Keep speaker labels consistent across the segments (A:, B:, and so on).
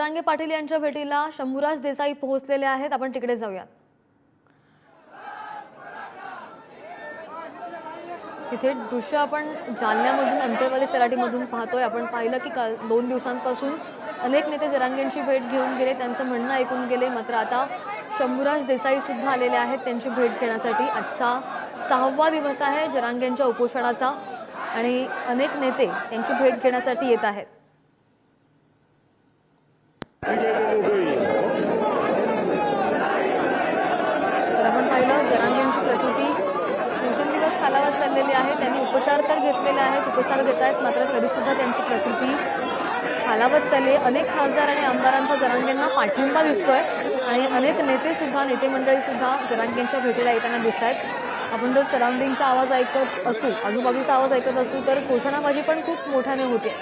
A: जरांगे पाटील यांच्या भेटीला शंभूराज देसाई पोहोचलेले आहेत। आपण तिकडे जाऊया। इथे दृश्य आपण जालन्यामधून अंतरवाली सराटीमधून पाहतोय। आपण पाहिलं की काल 2 दिवसांपासून अनेक नेते जरांगेंची भेट घेऊन गेले, त्यांचं म्हणणं ऐकून गेले। मात्र आता शंभूराज देसाई सुद्धा आलेले आहेत त्यांची भेट घेण्यासाठी। आजचा 6वा दिवस आहे जरांगेंच्या उपोषणाचा आणि अनेक नेते त्यांची भेट घेण्यासाठी येत आहेत। तर आपण पाहिलं जरांगेंची प्रकृती दिवसेंदिवस खालावत चाललेली आहे। त्यांनी उपचार तर घेतलेले आहेत, उपचार घेत आहेत, मात्र तरी सुद्धा त्यांची प्रकृती खालावत चालली आहे। अनेक खासदार आणि आमदारांचा जरांगेंना पाठिंबा दिसतोय आणि अनेक नेते सुद्धा नेते मंडळी सुद्धा जरांगेंच्या भेटीला येताना दिसत आहेत। आपण जर सराउंडिंगचा आवाज ऐकत असू, आजूबाजूचा आवाज ऐकत असू तर घोषणाबाजी पण खूप मोठ्याने होते।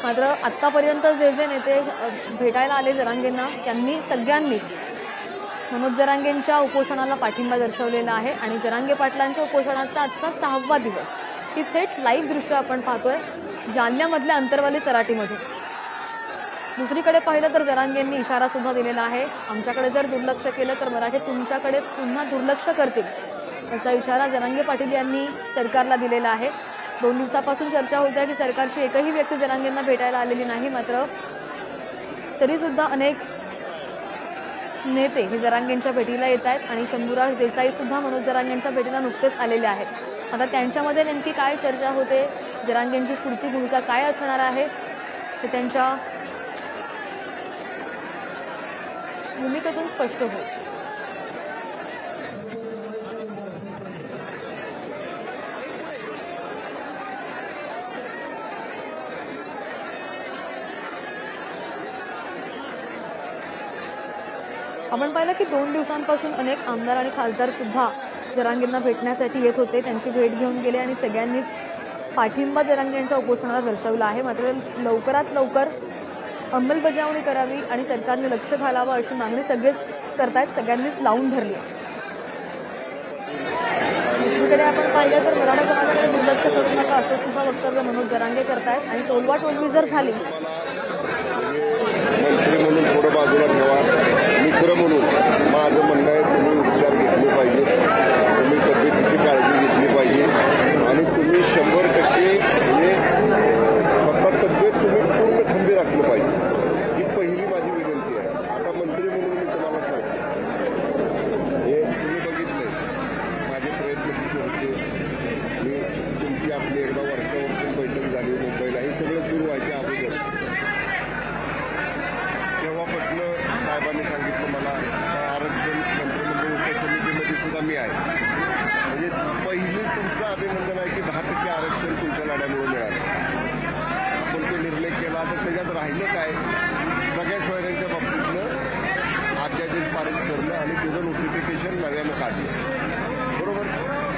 A: मात्र आत्तापर्यंत जे नेते भेटायला आले जरांगेंना त्यांनी सगळ्यांनीच मनोज जरांगेंच्या उपोषणाला पाठिंबा दर्शवलेला आहे आणि जरांगे पाटलांच्या उपोषणाचा आजचा 6वा दिवस ही थेट लाईव्ह दृश्य आपण पाहतोय जालन्यामधल्या अंतरवाली सराटीमध्ये। दुसरीकडे पाहिलं तर जरांगेंनी इशारा सुद्धा दिलेला आहे, आमच्याकडे जर दुर्लक्ष केलं तर मराठे तुमच्याकडे पुन्हा दुर्लक्ष करतील, असा इशारा जरांगे पाटील यांनी सरकारला दिलेला आहे। 2 दिवसापासून चर्चा होत्या की सरकारची एकही व्यक्ती जरांगेंना भेटायला आलेली नाही, मात्र तरी सुद्धा अनेक नेते हे जरांगेंच्या भेटीला येत आहेत आणि शंभूराज देसाई सुद्धा मनोज जरांगेंच्या भेटीला नुकतेच आलेले आहेत। आता त्यांच्यामध्ये नेमकी काय चर्चा होते, जरांगेंची पुढची भूमिका काय असणार आहे हे त्यांच्या भूमिकेतून स्पष्ट होईल। आपण पाहिलं की 2 दिवसांपासून अनेक आमदार आणि खासदार सुद्धा जरांगेंना भेटण्यासाठी येत होते, त्यांची भेट घेऊन गेले आणि सगळ्यांनीच पाठिंबा जरांगेंच्या उपोषणाला दर्शवला आहे। मात्र लवकरात लवकर अंमलबजावणी करावी आणि सरकारने लक्ष घालावं अशी मागणी सगळेच करतायत, सगळ्यांनीच लावून धरली आहे। दुसरीकडे आपण पाहिलं तर मराठा समाजाकडे दुर्लक्ष करू नका असं सुद्धा वक्तव्य मनोज जरांगे करतायत आणि टोलवाटोलवी जर झाली
B: मंत्री म्हणून थोडं बाजूला ठेवा, मित्र म्हणून माझं म्हणणं आहे तुम्ही उपचार घेतले पाहिजे, तुम्ही तब्येतीची काळजी घेतली पाहिजे आणि तुम्ही 100% म्हणजे स्वतः तब्येत तुम्ही पूर्ण खंबीर असलं पाहिजे, ही पहिली माझी विनंती आहे। आता मंत्री म्हणून मी तुम्हाला सांगतो, हे तुम्ही बघितलंय माझे प्रयत्न किती होते। मी तुमची आपली एकदा वर्षावरतून बैठक झाली मुंबईला, हे सगळं सुरू व्हायच्या अगोदर तेव्हापासून साहेबांनी सांगितलं मला आरक्षण मंत्रिमंडळ उपसमितीमध्ये सुद्धा मी आहे। म्हणजे पहिली तुमचं अभिनंदन आहे की 10% आरक्षण तुमच्या लढ्यामुळे मिळालं। आपण तो निर्णय केला तर त्याच्यात राहिलं काय, सगळ्या शहरांच्या बाबतीतनं अध्यादेश पारित करणं आणि त्याचं नोटिफिकेशन नव्यानं काढलं, बरोबर।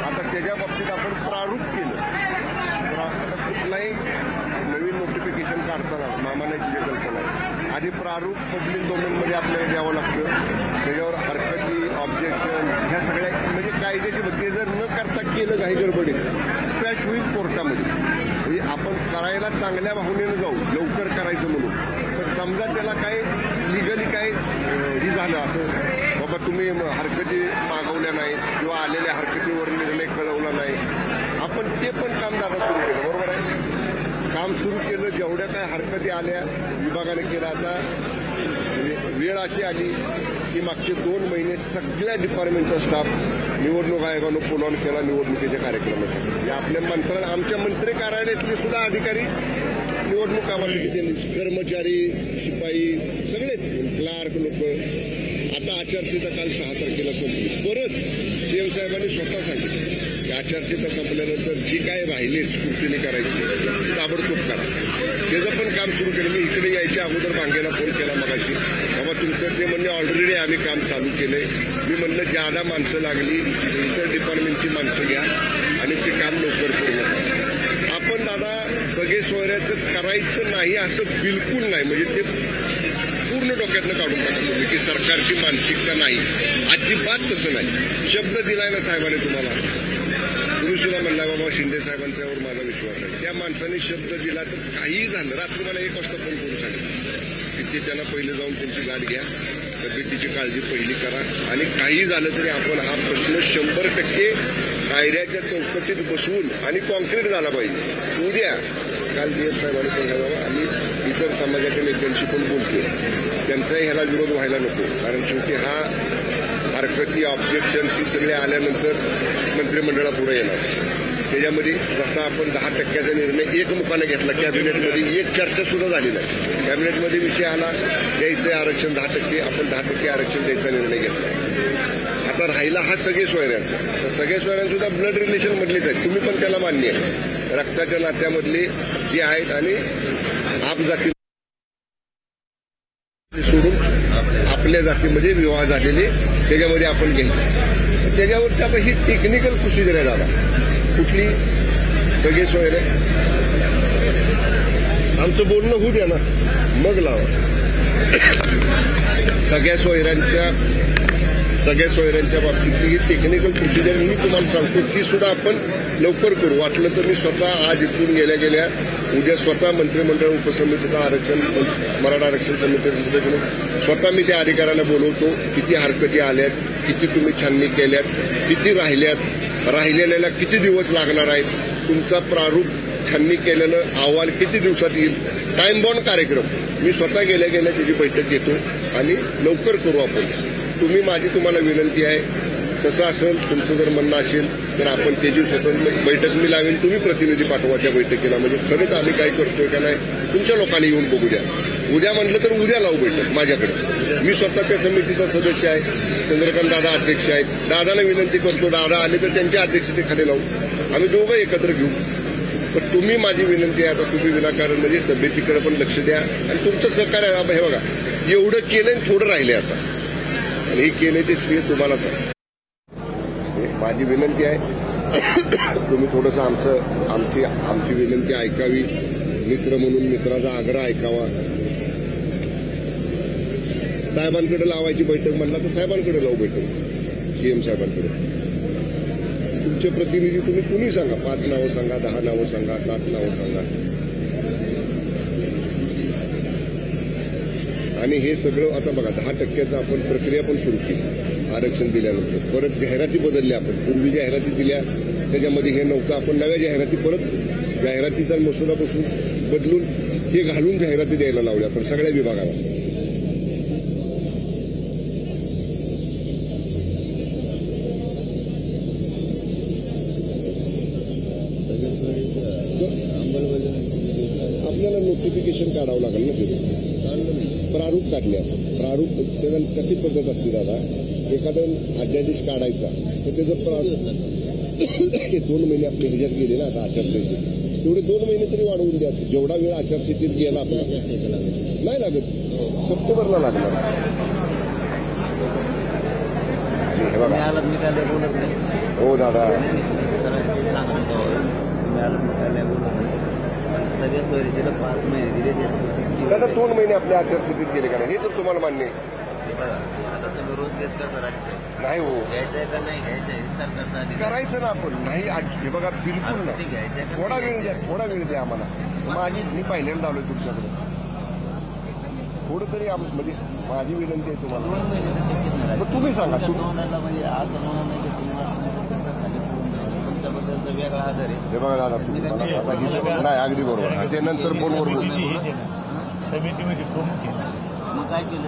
B: आता त्याच्या बाबतीत आपण प्रारूप केलं, आता कुठलाही नवीन नोटिफिकेशन काढताना मामाने जी कल्पना आहे आधी प्रारूप पब्लिक डोमेनमध्ये आपल्याला द्यावं लागतं, त्याच्यावर हरकती ऑब्जेक्शन ह्या सगळ्या म्हणजे कायद्याची बघते जर न करता केलं काही गडबडीत स्पॅश होईल कोर्टामध्ये। म्हणजे आपण करायला चांगल्या भावनेनं जाऊ, लवकर करायचं म्हणून, पण समजा त्याला काय लिगली काय हे झालं असं बाबा तुम्ही हरकती मागवल्या नाहीत किंवा आलेल्या हरकतीवर निर्णय कळवला नाही, आपण ते पण काम दादा सुरू केलं, बरोबर आहे। काम सुरू केलं, जेवढ्या काय हरकती आल्या विभागाने केलं। आता वेळ अशी आली की मागचे 2 महिने सगळ्या डिपार्टमेंटचा स्टाफ निवडणूक आयोगानं पुल ऑन केला निवडणुकीच्या कार्यक्रमासाठी। आपल्या आमच्या मंत्री कार्यालयातले सुद्धा अधिकारी निवडणूक कामासाठी त्यांनी कर्मचारी शिपाई सगळेच क्लार्क लोक। आता आचारसंहिता काल 6 तारखेला संपली, परत सीएम साहेबांनी स्वतः सांगितलं की आचारसंहिता संपल्यानंतर जी काय राहिली स्क्रुटिनी करायची ताबडतोब करा, त्याचं पण काम सुरू केलं। मी इकडे यायच्या अगोदर भांगेला फोन केला मगाशी, बाबा तुमचं ते म्हणणे ऑलरेडी आम्ही काम चालू केलंय। मी म्हणलं ज्यादा माणसं लागली इतर डिपार्टमेंटची माणसं घ्या आणि ते काम लवकर पूर्ण करा। आपण दादा सगळे सोयऱ्याचं करायचं नाही असं बिलकुल नाही, म्हणजे ते पूर्ण डोक्यातनं काढून टाका तुम्ही की सरकारची मानसिकता नाही, अजिबात तसं नाही। शब्द दिलाय ना साहेबांनी तुम्हाला, तुम्ही तुम्ही सुद्धा म्हणला बाबा शिंदे साहेबांच्यावर माझा विश्वास आहे. त्या माणसाने शब्द दिला तर काहीही झालं, रात्री मला 1 वाजता फोन करून सांगितलं की ते त्यांना पहिले जाऊन त्यांची गाठ घ्या, तब्येतीची काळजी पहिली करा, आणि काही झालं तरी आपण हा प्रश्न 100% कायद्याच्या चौकटीत बसवून आणि कॉन्क्रीट झाला पाहिजे. उद्या काल DF साहेबांनी पण बाबा आम्ही इतर समाजाच्या नेत्यांशी पण बोलतो, त्यांचाही ह्याला विरोध व्हायला नको, कारण शेवटी हा हरकती ऑब्जेक्शन्स ही सगळे आल्यानंतर मंत्रिमंडळापुढे येणार. त्याच्यामध्ये जसा आपण 10% निर्णय एकमुखाने घेतला कॅबिनेटमध्ये, एक चर्चा सुद्धा झाली नाही. कॅबिनेटमध्ये विषय आला द्यायचं आरक्षण 10%, आपण 10% आरक्षण द्यायचा निर्णय घेतला. आता राहिला हा सगळे सोयऱ्या, तर सगळे सोयऱ्यांसुद्धा ब्लड रिलेशन मधलेच आहेत, तुम्ही पण त्याला मान्य आहे, रक्ताच्या नात्यामधले जे आहेत, आणि आप जाती सोडून आपल्या जातीमध्ये विवाह झालेले त्याच्यामध्ये आपण घ्यायचे. त्याच्यावरची आता ही टेक्निकल प्रोसिजर आहे दादा. कुठली सगळे सोयरे आमचं बोलणं होऊ द्या ना, मग लावा. सगळ्या सोयऱ्यांच्या बाबतीतली ही टेक्निकल प्रोसिजर मी तुम्हाला सांगतो, ती सुद्धा आपण लवकर करू. वाटलं तर मी स्वतः आज इथून गेल्या उद्या स्वतः मंत्रिमंडळ उपसमितीचं आरक्षण, मराठा आरक्षण समितीचं सदस्य म्हणून स्वतः मी त्या अधिकाऱ्यांना बोलवतो, किती हरकती आल्यात, किती तुम्ही छाननी केल्यात, किती राहिल्यात, राहिलेल्याला किती दिवस लागणार आहेत, तुमचा प्रारूप छाननी केलेलं अहवाल किती दिवसात येईल, टाइम बॉन्ड कार्यक्रम मी स्वतः गेल्या त्याची बैठक घेतो आणि लवकर करू आपण. माझी तुम्हाला विनंती आहे, तसं असेल तुमचं जर म्हणणं असेल तर आपण त्याची स्वतंत्र बैठक मी लावेल, तुम्ही प्रतिनिधी पाठवा त्या बैठकीला, म्हणजे खरंच आम्ही काय करतोय का नाही तुमच्या लोकांनी येऊन बघू द्या. उद्या म्हटलं तर उद्या लावू बैठक माझ्याकडे, मी स्वतः त्या समितीचा सदस्य आहे, चंद्रकांत दादा अध्यक्ष आहेत, दादाला विनंती करतो, दादा आले तर त्यांच्या अध्यक्षतेखाली लावू, आम्ही दोघं एकत्र घेऊ. पण तुम्ही माझी विनंती आहे, आता तुम्ही विनाकारण म्हणजे तब्येतीकडे पण लक्ष द्या आणि तुमचं सहकार्य. हे बघा एवढं केलं थोडं राहिले आता, आणि हे केले ते श्रेय तुम्हालाच आहे. माझी विनंती आहे तुम्ही थोडंसं आमची विनंती ऐकावी, मित्र म्हणून मित्राचा आग्रह ऐकावा. साहेबांकडे लावायची बैठक म्हणला तर साहेबांकडे लावू बैठक, CM साहेबांकडे. तुमचे प्रतिनिधी तुम्ही कुणी सांगा, 5 नावं सांगा, 10 नावं सांगा, 7 नावं सांगा, आणि हे सगळं आता बघा 10%चं आपण प्रक्रिया पण सुरू केली आरक्षण दिल्यानंतर. परत जाहिराती बदलल्या, आपण पूर्वी जाहिराती दिल्या त्याच्यामध्ये हे नव्हतं, आपण नव्या जाहिराती परत जाहिरातीचा मसुदापासून बदलून हे घालून जाहिराती द्यायला लावल्या आपण सगळ्या विभागाला. आपल्याला नोटिफिकेशन काढावं लागेल ना, तिथे प्रारूप काढल्या, प्रारूप त्याला कशी पद्धत असते दादा, एखादा अध्यादेश काढायचा तर त्याचं प्रारूप हे 2 महिने आपले ह्याच्यात गेले ना आता आचारसंहितेत, तेवढे 2 महिने तरी वाढवून द्या. जेवढा वेळ आचारसंहितेत गेला आपला नाही लागत, सप्टेंबरला लागणार. हो दादा,
C: सगळ्या सोयरीला 5 महिने दिले,
B: दादा 2 महिने आपल्या आचारसंहितेत गेले का नाही हे तर तुम्हाला मान्य आहे.
C: आता तुम्ही रोज घेत करता राज्य
B: नाही हो,
C: घ्यायचंय का नाही घ्यायचंय सरकारचा अधिकार.
B: करायचं ना आपण, नाही हे बघा बिलकुल नाही.
C: घ्यायचंय का
B: थोडा वेळ द्या आम्हाला. मी पहिल्यांदा आलोय तुमच्याकडे, थोडं तरी म्हणजे माझी विनंती आहे तुम्हाला.
C: 2 महिने तर शक्यच नाही.
B: मग तुम्ही सांगा,
C: तोंडाला म्हणजे असं म्हणा नाही की तुमच्याबद्दलचा वेगळा आधार आहे.
B: हे बघा दादा तुम्ही मला आता ही नाही अगदी बरोबर, ते नंतर फोनवर बोलू.
D: समितीमध्ये प्रमुख आहे.
C: मग काय केलं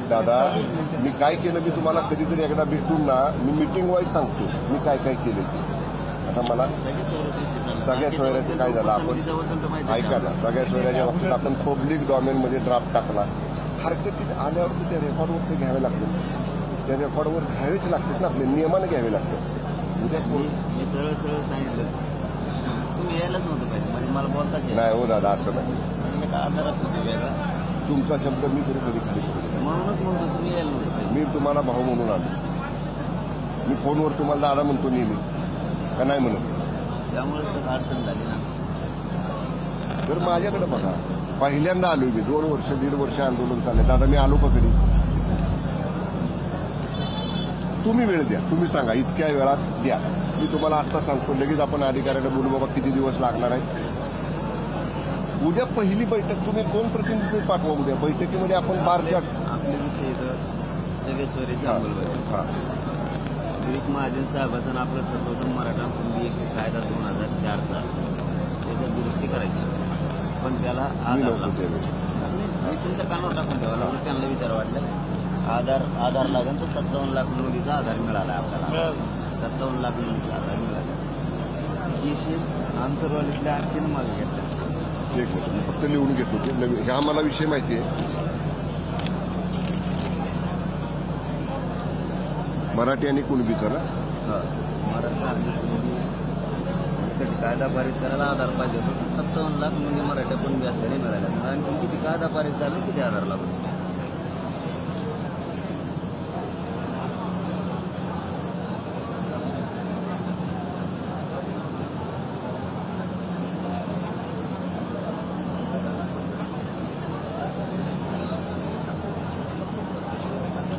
B: दादा मी काय केलं मी तुम्हाला कधीतरी एकदा भेटून ना मी मीटिंग वाईज सांगतो मी काय केलं ते. आता मला सगळ्या सोयऱ्याचं काय झालं, आपण ऐका ना, सगळ्या सोयऱ्याच्या बाबतीत आपण पब्लिक डॉमेनमध्ये ड्राफ्ट टाकला, हरकतीत आल्यावरती त्या रेकॉर्डवर ते घ्यावे लागते, त्या रेकॉर्डवर घ्यावेच लागतात ना, आपले नियमाने घ्यावे लागतात. उद्या
C: मी सरळ सांगितलं तुम्ही यायलाच नव्हतं पाहिजे, म्हणजे मला बोलता
B: नाही हो दादा, असं नाही.
C: मी काय आधार असतो वेगळा
B: तुमचा शब्द मी तरी कधी खाली करू,
C: म्हणूनच म्हणतो तुम्ही यायला नव्हतं पाहिजे.
B: मी तुम्हाला भाऊ म्हणून आलो, मी फोनवर तुम्हाला दादा म्हणतो नेहमी का नाही म्हणत,
C: त्यामुळेच तर अडचण झाली ना.
B: तर माझ्याकडे बघा पहिल्यांदा आलो मी, 2 वर्ष 1.5 वर्ष आंदोलन चाललंय दादा, मी आलो का कधी तुम्ही वेळ द्या, तुम्ही सांगा इतक्या वेळात द्या. मी तुम्हाला आत्ता सांगतो, लगेच आपण अधिकाऱ्याला बोलू बाबा किती दिवस लागणार आहे. उद्या पहिली बैठक, तुम्ही 2 प्रतिनिधी पाठवा उद्या बैठकीमध्ये. आपण बारच्या
C: आपले विषय इथं सगळे सोयरे चांगलं
B: हा
C: गिरीश महाजन साहेबांचं आणि आपलं ठरलं होतं मराठा कुणबी एक कायदा 2004चा त्याच्यात दुरुस्ती करायची, पण त्याला
B: मी
C: आधार
B: नव्हतो
C: लागतो.
B: त्यावेळी.
C: मी तुमच्या कानावर टाकून ठेवायला लागलो, त्यांना विचार वाटलं आधार लागेल तर 57 लाख नोंदीचा आधार मिळाला आपल्याला.
D: मिळाला.
C: 57 लाख नोंदीचा आधार मिळाला. केसेस आंतरवालीतल्या आणखीन मागे घेतल्या.
B: एक मिनिट, मी फक्त लिहून घेतो ते. ह्या मला विषय माहिती आहे. मराठी आणि कुणबीचा ना.
C: मराठा आणि कुणबी कायदा पारित करायला आधार पाहिजे होतं. 57 लाख म्हणजे मराठा कुणबी असल्याने मिळाल्या. आणखी किती कायदा पारित झाले, किती आधार लागतो.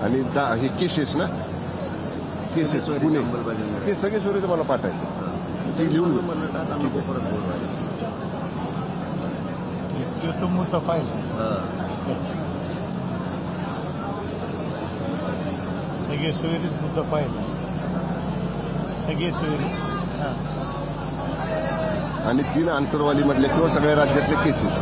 B: आणि हे केसेस ना, केसेस गुन्हे ते सगळे सोयरे मला पाठायचे, ते लिहून घेऊ. ठीक आहे.
D: तो तो मुद्दा पाहिजे. सगळे सोयरीच मुद्दा पाहिजे. सगळे सोयरी.
B: आणि 3 आंतरवाली मधले किंवा सगळ्या राज्यातले केसेस.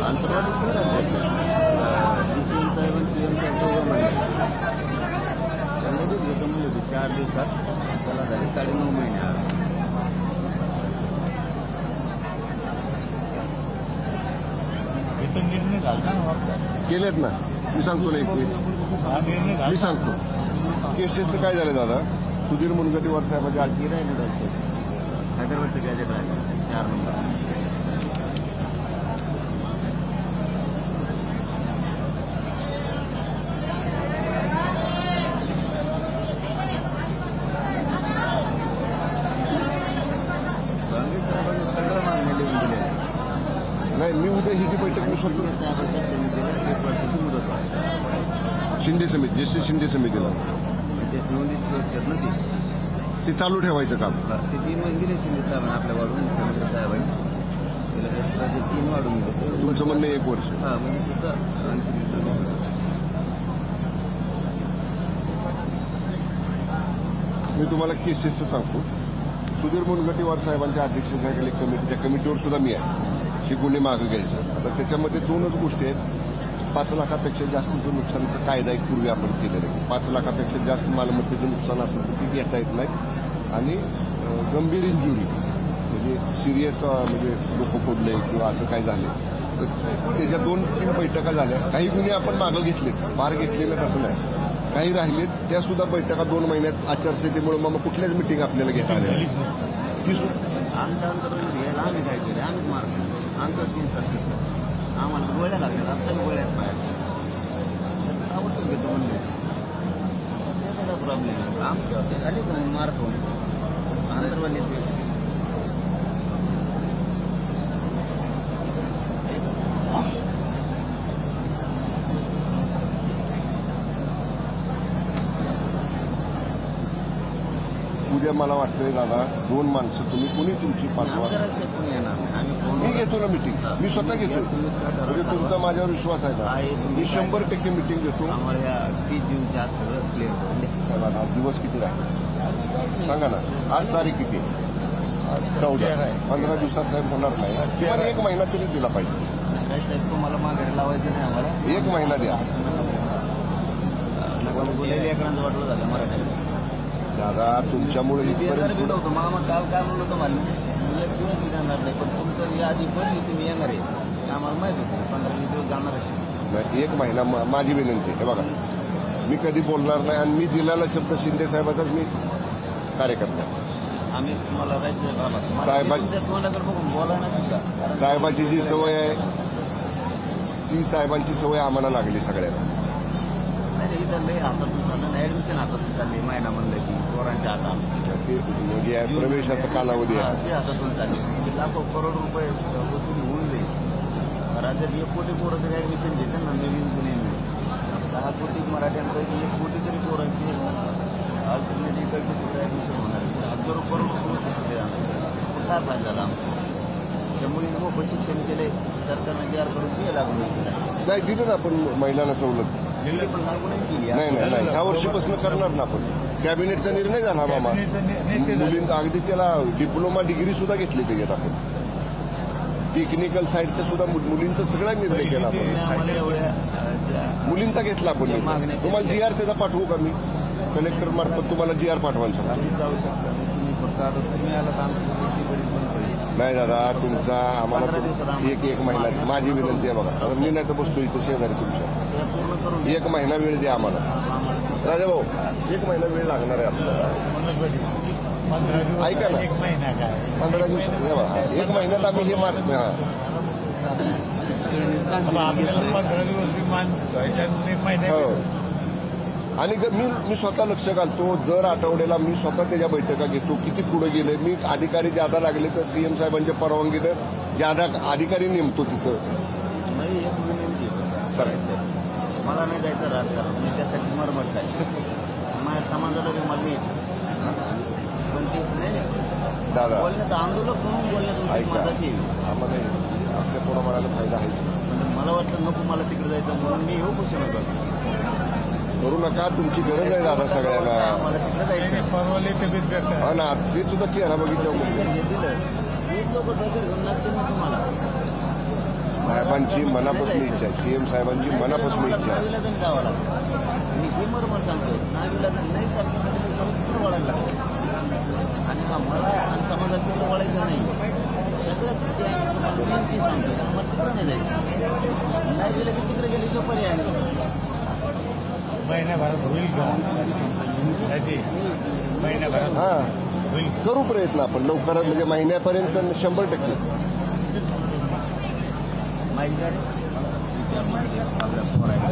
C: त्यांना रक्कम मिळली होती 4 दिवसात, त्याला झाले 9.5 महिने.
D: हे तो निर्णय झाला ना आपला.
B: केलेत ना, मी सांगतो ना एक मिनिट.
D: हा निर्णय झाला.
B: मी सांगतो केसेसचं काय झालं दादा. सुधीर मुनगंटीवार साहेबांच्या
C: आधी राहिले जायचे हैदराबादचं गॅजेट राहिले 4 नंबर. सगळं मागणी लिहून दिले.
B: नाही, मी उद्या ही जी बैठक मी स्वतः
C: साहेबांच्या समितीला 1 वर्षाची मुदत आहे.
B: शिंदे समिती, जसे शिंदे समितीला
C: ते नोंदी सुरक्षित ना
B: ते चालू ठेवायचं काम.
C: ते 3 महिने दिले शिंदे साहेबांनी आपल्या वाढून, मुख्यमंत्री साहेबांनी त्याला 3 वाढून दिले.
B: तुमचं म्हणणं 1 वर्ष.
C: हा, म्हणजे तिथं आणखी
B: मी तुम्हाला केसेसचं सांगतो. सुधीर मुनगंटीवार साहेबांच्या अध्यक्षतेखाली कमिटी, त्या कमिटीवर सुद्धा मी आहे की गुन्हे मागं घ्यायचं. आता त्याच्यामध्ये 2च गोष्टी आहेत. 5 लाखापेक्षा जास्तीचं नुकसानीचा कायदा एक पूर्वी आपण केलेला आहे. 5 लाखापेक्षा जास्त मालमत्तेचं नुकसान असेल तर ती घेता येत नाही. आणि गंभीर इंजुरी म्हणजे सिरियस, म्हणजे डोकं फोडले किंवा असं काय झालं तर त्याच्या 2-3 बैठका झाल्या. काही गुन्हे आपण मागं घेतलेत, फार घेतलेले असं नाही, काही राहिलेत. त्या सुद्धा बैठका 2 महिन्यात आचारसंहितेमुळे मग कुठल्याच मिटिंग आपल्याला घेता आल्या
D: झालीच नाही.
B: ती सुद्धा
C: अंतर घ्यायला आम्ही काय केलं, आम्हीच मारतो. अंतर 3 तारखेचं आम्हाला गोळ्या लागल्या. आता गोळ्यात बाहेर आवडून घेतो म्हणले. त्याचा प्रॉब्लेम आहे आमच्या खाली मारतो अंतरवाली.
B: उद्या मला वाटतंय दादा 2 माणसं तुम्ही कुणी तुमची पाठवा.
C: कोणी येणार नाही. आम्ही
B: मी
C: फोन
B: घेतो ना मिटिंग, मी स्वतः घेतो. म्हणजे तुमचा माझ्यावर विश्वास आहे ना. मी 100% मिटिंग घेतो.
C: आम्हाला या 30 जूनच्या आज सगळं क्लिअर करून द्या.
B: साहेब आता दिवस किती राहिले सांगा ना. आज तारीख किती आहे? 14. 15 दिवसात साहेब होणार नाही. किमान 1 महिना तरी दिला पाहिजे.
C: काय साहेब तुम्हाला माघारी लावायचं नाही आम्हाला.
B: 1 महिना द्या
C: बोलायला लेकरांचं वाटलं झालं मराठीत.
B: दादा. तुमच्यामुळे
C: बिल
B: इथपर्यंत
C: होतं मग काल काय म्हणलं होतं मला मी 1 दिवस जाणार नाही, पण तुमचं यादी पडली तुम्ही येणार आहे ते आम्हाला माहित होतं. 15-20 दिवस जाणार असेल.
B: नाही, 1 महिना माझी विनंती आहे. हे बघा, मी कधी बोलणार नाही आणि मी दिलेला शब्द शिंदे साहेबाचाच मी कार्यकर्ता आहे.
C: आम्ही तुम्हाला राहायचं
B: साहेबांची-
C: तोंडाकडे बघून बोलायला सुद्धा
B: साहेबाची जी सवय आहे ती साहेबांची सवय आम्हाला लागली सगळ्यांना.
C: नाही इथं लई हातातून चाललं नाही. ऍडमिशन हातातून चालली. महिना म्हणलं की पोरांच्या हातात
B: ते म्हणजे प्रवेशाचा कालावधी आहे.
C: ते हातातून चालली. म्हणजे लाखो करोड रुपये वसूल होऊन जाईल. राज्यात 1 कोटी पोरं तरी ऍडमिशन घेते ना नवीन गुन्हे 10 कोटी मराठ्यांपैकी 1 कोटी तरी पोरांची अल्टरनेटिव्ह करून काय फायदा झाला आमचा? त्यामुळे मोफत शिक्षण केले सरकारनं जी आर करून दिले लागून
B: नाही दिलं ना आपण महिलांना सवलत.
C: दिल्ली पण लागून केली.
B: नाही ह्या वर्षीपासून करणार ना आपण. कॅबिनेटचा निर्णय झाला मामा. मुलींना अगदी त्याला डिप्लोमा डिग्री सुद्धा घेतली त्याच्यात आपण. टेक्निकल साईडचा सुद्धा मुलींचा सगळा निर्णय केला आपण.
C: आम्हाला एवढ्या
B: मुलींचा घेतला आपण निर्णय. तुम्हाला जी आर त्याचा पाठवू का मी? कलेक्टर मार्फत तुम्हाला जी आर पाठवायला सांगतो.
C: आम्ही जाऊ शकता तुम्ही फक्त आता तुम्ही आला तर आमची बरीच बंद पडेल.
B: नाही दादा तुमचा आम्हाला एक महिना माझी विनंती आहे बघा. मी नाही तर बसतो इथं शेजारी तुमच्या.
C: पूर्ण करून
B: 1 महिना वेळ द्या आम्हाला. राजा भाऊ 1 महिना वेळ लागणार आहे आपल्याला. ऐका ना.
D: 1 महिना काय
B: 15 दिवसात हे बघा. 1 महिन्यात आम्ही हे मार्क
D: आपल्याला 15 दिवस विमान महिन्यात
B: हो. आणि मी स्वतः लक्ष घालतो. दर आठवड्याला मी स्वतः त्याच्या बैठका घेतो. किती पुढे गेले. मी अधिकारी ज्यादा लागले तर सीएम साहेबांच्या परवानगीनं ज्यादा अधिकारी नेमतो तिथं.
C: नाही एक विनंती
B: सर
C: मला नाही जायचं राजकारण. मी त्यासाठी मरमट काय माझ्या समाजाला बी मला यायचं पण ते नाही
B: दादा
C: बोलण्याचं आंदोलन करून बोलण्याचं
B: ऐका
C: मदत येईल.
B: आम्हाला आपल्या पोराबाळाला फायदा आहे.
C: म्हणजे मला वाटतं नको मला तिकडे जायचं म्हणून मी येऊ पोषण करतो.
B: करू नका. तुमची गरज आहे दादा सगळ्यांना.
C: मला तिकडे जायचं
D: परवाले तब्येत बेकार.
B: हा ना ते सुद्धा चेहरा बघितलं म्हणजे
C: हे दिलं 20 लोक डोक्यात घेऊन लागतील ना तुम्हाला.
B: साहेबांची मनापासून इच्छा आहे. सीएम साहेबांची मनापासून इच्छा आहे.
C: नाविला जावं लागतं. मी हे मरमर सांगतो नाविला नाही चालतं तिकडे वळायला लागतं. आणि हा मला आणि समाजात तिकडे वळायचं नाही. सगळं किती आहे तुम्हाला विनंती सांगतो मला तिकडे नाही जायचं. नाही गेलं की तिकडे गेली तो पर्याय नाही.
D: महिन्याभरात होईल का त्याची महिन्याभरात
B: हा
D: होईल.
B: करू प्रयत्न आपण लवकर म्हणजे महिन्यापर्यंत 100%.
C: माहिती आहे आपल्या पोरायला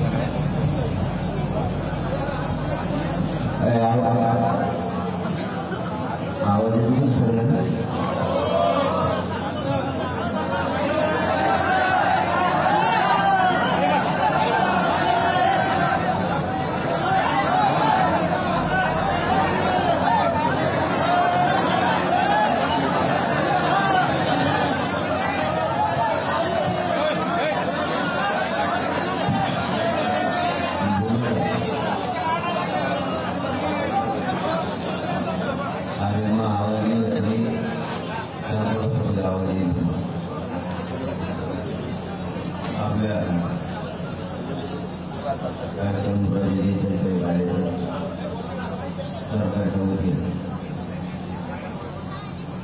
E: सरकारच्या वतीने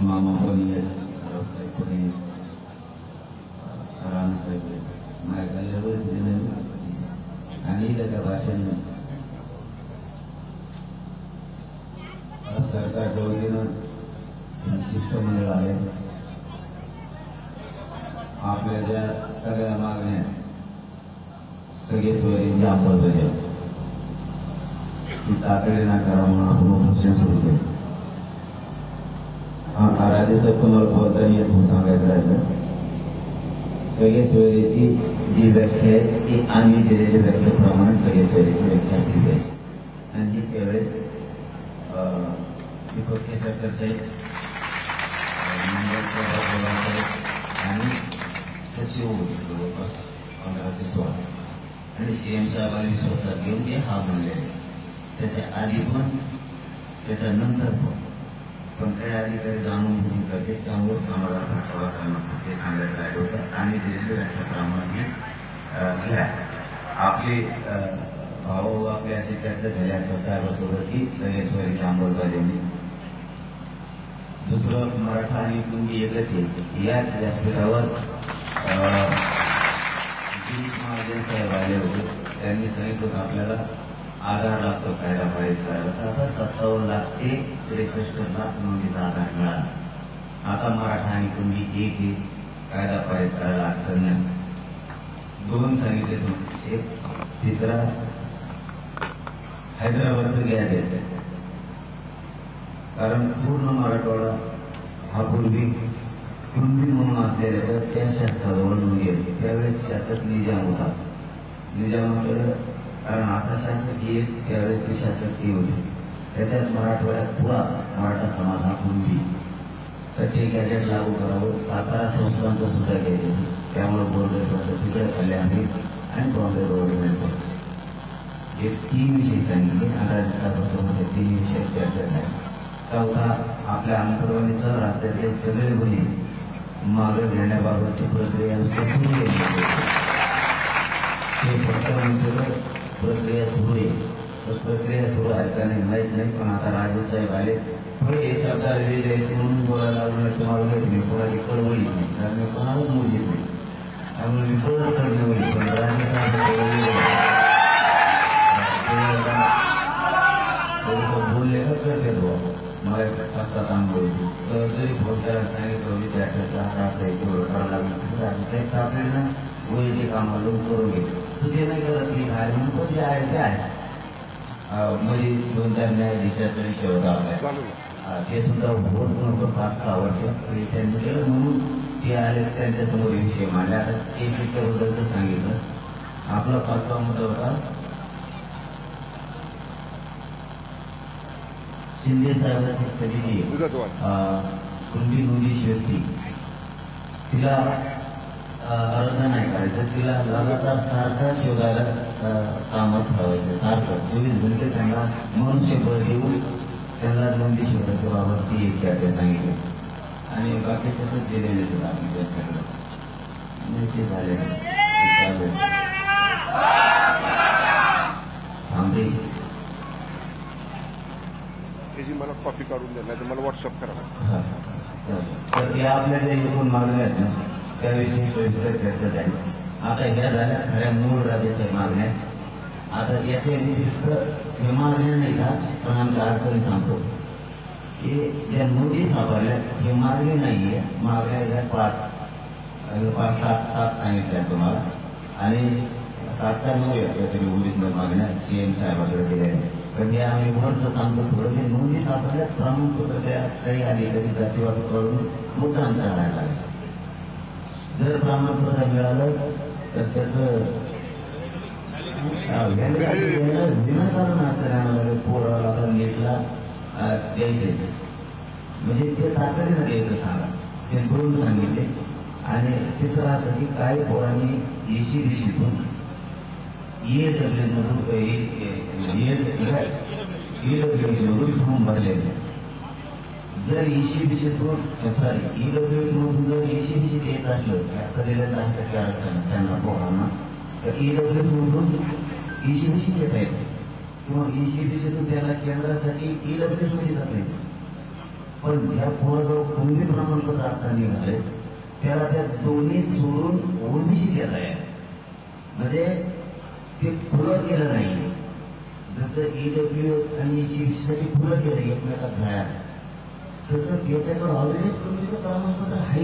E: मामा कोणी व्यवसाय कोणी राणसाहेब मायकाल्यावर आणि त्या भाषेनं सरकारच्या वतीनं शिष्टमंडळ आहे. आपल्या ज्या सगळ्या मागण्या सगळे सोयीची अंमलबजावणी ती तातडीनं करा म्हणून आपण उपोषण सुरू केलं. राजेसाहेब तुम्हाला बोलताना येत सांगायचं राहिलं. सगळे सोयरीची जी व्याख्या आहे ती आम्ही दिलेल्या व्याख्येप्रमाणे सगळे सोयरीची व्याख्या असली पाहिजे. आणि ही त्यावेळेस दीपक केसरकर साहेब आणि सचिव जवळपास 15 ते 16 आणि सीएम साहेबांनी विश्वासात घेऊन ते हा म्हणले. त्याच्या आधी पण त्याच्या नंतर पण काही अधिकारी जाणून घेऊन करते त्यामुळे समाजाला प्रवासांना ते सांगायला राहिलं होतं. आम्ही दिलेल्या व्याख्याप्रमाणे घ्या. आपले भाऊ आपली अशी चर्चा झाली आमच्या साहेबासोबत की सगळे सोयरीची अंमलबजावणी. दुसरं मराठा आणि कुणबी एकच आहे. याच व्यासपीठावर महाजन साहेब आले होते. त्यांनी सांगितलं आपल्याला आधार लागतो कायदा पारित करायला. तर आता 57 लाख ते 63 लाख नोंदीचा आधार मिळाला. आता मराठा आणि कुणबी एक कायदा पारित करायला अडचण नाही. 2 सांगितले तुम्ही. एक तिसरा हैदराबादचं घ्यायचं कारण पूर्ण मराठवाडा हा पूर्वी कुणबी म्हणून असलेल्या त्या शासनाजवळ गेले. त्यावेळेस शासक निजाम होता. निजामाकडे कारण आता शासक ही एक त्यावेळेस ती शासक ही होती. त्याच्यात मराठवाड्यात पुरा मराठा समाज हा कुणबी, तर ते गॅजेट लागू करावं. सातारा संस्थांचं सुद्धा गॅजेट, त्यामुळे बोर्डाचं तिकडे खाल्ले आहे आणि बॉम्बे गव्हर्नमेंटचं हे 3 विषय सांगितले. 18 दिवसापासून ते 3 विषय चर्चा झाली. चौथा, आपल्या अंतर्वालीसह राज्यातले सगळे गुन्हे मागे घेण्याबाबतची प्रक्रिया सुरू आहे. ते सरकार प्रक्रिया सुरू आहे, तर प्रक्रिया सुरू आहे का नाही माहीत नाही, पण आता राजेसाहेब आले थोडे हे शब्द आलेले म्हणून बोलायला लागलं. तुम्हाला माहिती नाही, कोणाची कळवळी नाही, कारण मी कोणालाच मोजित नाही, त्यामुळे मी कळत कळवळी. पण राजेसाहेब बोलले तर करते मला 5-7 अनुभव सर जरी फोन करायला सांगितलं विद्यार्थ्याचं असं असं आहे तेवढं करावं लागलं. राजेसाहेब आपल्याला वैयक्तिक कामाला लोक करून घेतो, तुझे नाही करत नाही काय म्हणून कधी आहे ते आहे. मध्ये 2-4 न्यायाधीशाचा विषय होता आपल्या, ते सुद्धा होत नव्हतं 5-6 वर्ष तरी त्यांनी केलं म्हणून ते आले, त्यांच्यासमोर विषय मांडला. आता केसीच्या बद्दलचं सांगितलं. आपला 5वा मुद्दा होता शिंदे साहेबांची समिती कुणबी नोंदीची व्यक्ती, तिला अर्ज नाही करायचं, तिला लगातार सारखा शोधायला कामात ठेवायचं, सारखं 24 घंटे त्यांना मनुष्यबळ देऊन त्यांना नोंदी शोधायच्या बाबत ती एक चर्चा सांगितली. आणि बाकीचं तर दिलेले सुद्धा आम्ही त्याच्याकडे ते झाले चालेल थांबे.
B: त्याची मला कॉपी काढून द्या, नाही तर मला व्हॉट्सअप करा.
E: तर त्या आपल्या ज्या एकूण मागण्या आहेत ना त्याविषयी सविस्तर चर्चा झाली. आता ह्या झाल्या खऱ्या मूळ राज्याच्या मागण्या. आता याच्या व्यतिरिक्त हे मागण्या नाही का, पण आमचा अर्थ मी सांगतो की ज्या नोंदी सापडल्या हे मागणी नाहीये, मागण्या या 5-7 सांगितल्या तुम्हाला, आणि 7 का 9 तरी ओरिजिनल मागण्या CM साहेबांकडे दिल्या आहेत. कधी आम्ही वरचं सांगतो थोडं ते नोंदी सापडल्या, प्रमाणपत्र त्या काही आली कधी जातीवाद करून मुद्दाम करायला लागले. जर प्रमाणपत्र मिळालं तर त्याचं विनाकारण अडचण आणायला पोराला आता नीटला द्यायचे, म्हणजे ते तातडीनं द्यायचं सांगा, ते 2 सांगितले. आणि तिसरं असं की काही पोरांनी ECBCतून EWMधून फॉर्म भरलेले. जर ECBCतून EWS मधून जर ECBC द्यायचं असलं आता दिलं 10% आरक्षण त्यांना पोरांना, तर EWS मधून ECBC देता येते, किंवा ECBCतून त्याला केंद्रासाठी EWS मध्ये जाता येते. पण ज्या पोराजवळ कुणबी प्रमाणपत्र आता निघाले त्याला त्या दोन्ही सोडून OBC देता येईल, म्हणजे ते फुलं केलं नाही. जसं EWS आणि ECBCसाठी फुलं केलं एकमेकात झाल्या, तसं त्याच्याकडे ऑलरेडीच कुणबीचं प्रमाणपत्र आहे,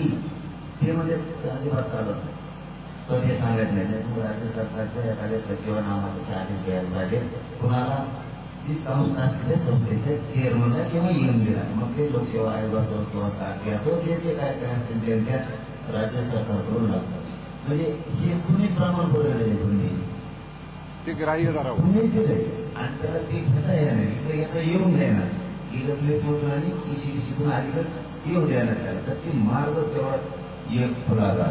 E: ते म्हणजे अजिबात चालत नाही. तर ते सांगत नाही. राज्य सरकारच्या एखाद्या सचिवानामाचे आदेश द्यायला पाहिजे कुणाला, ती संस्था असलेल्या संस्थेच्या चेअरमनला किंवा EMDला, मग ते लोकसेवा आयोग असो किंवा सारखे असो, ते काय काय असतील त्यांच्या राज्य सरकारकडून लागतात. म्हणजे हे तुम्ही प्रमाणपत्र दिले, तुम्ही
B: ते ग्राह्य धरावं,
E: तुम्ही दिले आणि त्याला ते घेता येणार नाही, तर याचा येऊन देणार EWS मधून आणि ECBCतून आली तर येऊ देणार त्याला. तर ती मार्ग तेवढा एक फुलाला,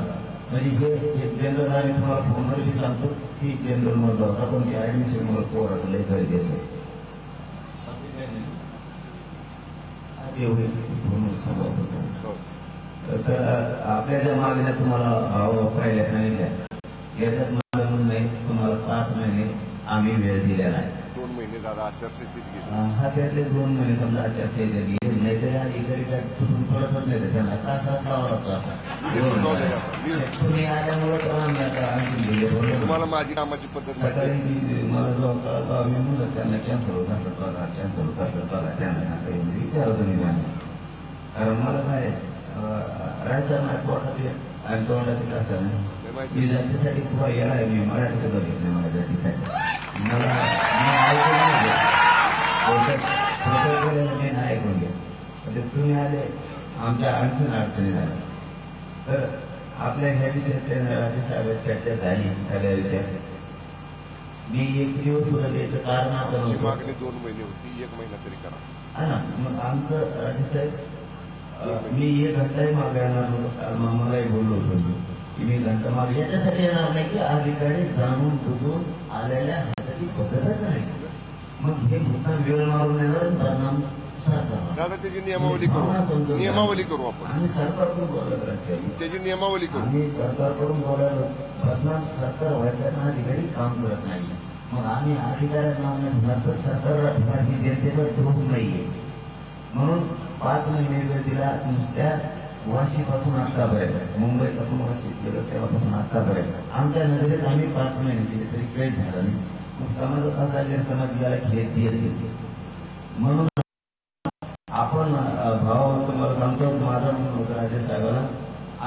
E: म्हणजे हे एक जनरल आणि तुम्हाला फोनवर बी सांगतो की जनरल मध्ये होता, पण ते ऍडमिशन मला पोराचं लय गरजेचं आहे. एवढे फोनवर सांगत होतो. तर आपल्या ज्या मागण्या तुम्हाला पहिल्या सांगितल्या याच्यात माझं म्हणणं आहे तुम्हाला 5 महिने आम्ही वेळ दिलेला आहे.
B: 2 महिने दादा आचारसंहितेत गेले.
E: हा त्यातले 2 महिने समजा आचारसंहितेत गेले, नाहीतरी अधिकारी काय तुटून पडतच नाही, त्यांना त्रास लावा लागतो. असा तुम्ही आल्यामुळे तर आम्ही आता आणखी गेले.
B: तुम्हाला माझी कामाची पद्धत
E: सकाळी मला जो कळत आम्ही म्हणलं त्यांना कॅन्सर होतात बघा, कॅन्सर होतात बघा, त्यांना विचारतो मी त्यांना, कारण मला काय राहायचं नाही पोटात आणि तोंडात असं नाही. मी जातीसाठी पुरा येणार आहे, मी मराठी सुद्धा घेतले मला जातीसाठी. मला मी नाही ऐकून घ्या, म्हणजे तुम्ही आले आमच्या आणखीन अडचणी झाल्या. तर आपल्या ह्या विषयात राज्य साहेब चर्चा झाली सगळ्या विषयात. मी एक दिवस सुद्धा द्यायचं कारण असं
B: आमची
E: नव्हतं.
B: मागणी 2 महिने होती, 1 महिना तरी करा.
E: हा ना, मग आमचं राजेसाहेब मी 1 घंटाही मागे येणार नव्हतो. मलाही बोललो होतो की मी घंटा मागे याच्यासाठी येणार नाही की अधिकारी जाणून बुजून आलेल्या हाताची पद्धतच नाही. मग हे पुन्हा वेळ मारून येणार परिणाम सरकार.
B: दादा त्याची नियमावली करू, नियमावली करू आपण,
E: आम्ही सरकारकडून बोलत असेल,
B: त्याची नियमावली करू.
E: आम्ही सरकारकडून बोलायला बदनाम सरकार व्हायला अधिकारी काम करत नाही. मग आम्ही अधिकाऱ्यांना म्हणणार तर सरकार ही जनतेचा दोष नाहीये. म्हणून 5 महिने वेळ दिला त्या वाशीपासून आतापर्यंत, मुंबईपासून वाशी गेलं तेव्हापासून आतापर्यंत आमच्या नजरेत आम्ही 5 महिने दिले तरी काही झालं नाही. मग समाजात असा गैरसमज गेला की हे येते. म्हणून आपण भाव तुम्हाला सांगतो, माझा म्हणून होतं राजे साहेबांना,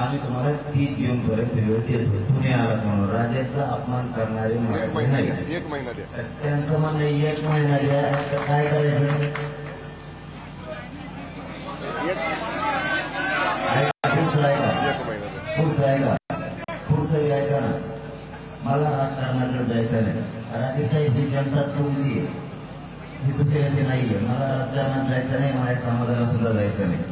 E: आम्ही तुम्हाला 30 जूनपर्यंत वेळ देतो. तुम्ही आलात म्हणून राज्याचा अपमान करणारे
B: 1
E: मराठी
B: महिना
E: नाही.
B: द्या, 1 महिना द्या.
E: त्यांचं म्हणणं 1 महिना द्या, तर काय करायचं? पुढचं आहे का?
B: 1 महिना द्या.
E: पुढचं आहे का? पुढचं ऐका ना. मला राजकारणाकडे जायचं नाही. राजेसाहेब ही जनता तुमची आहे, ही दुसऱ्याची नाहीये. मला राजकारणात जायचं नाही, माझ्या समाजाला सुद्धा जायचं नाही.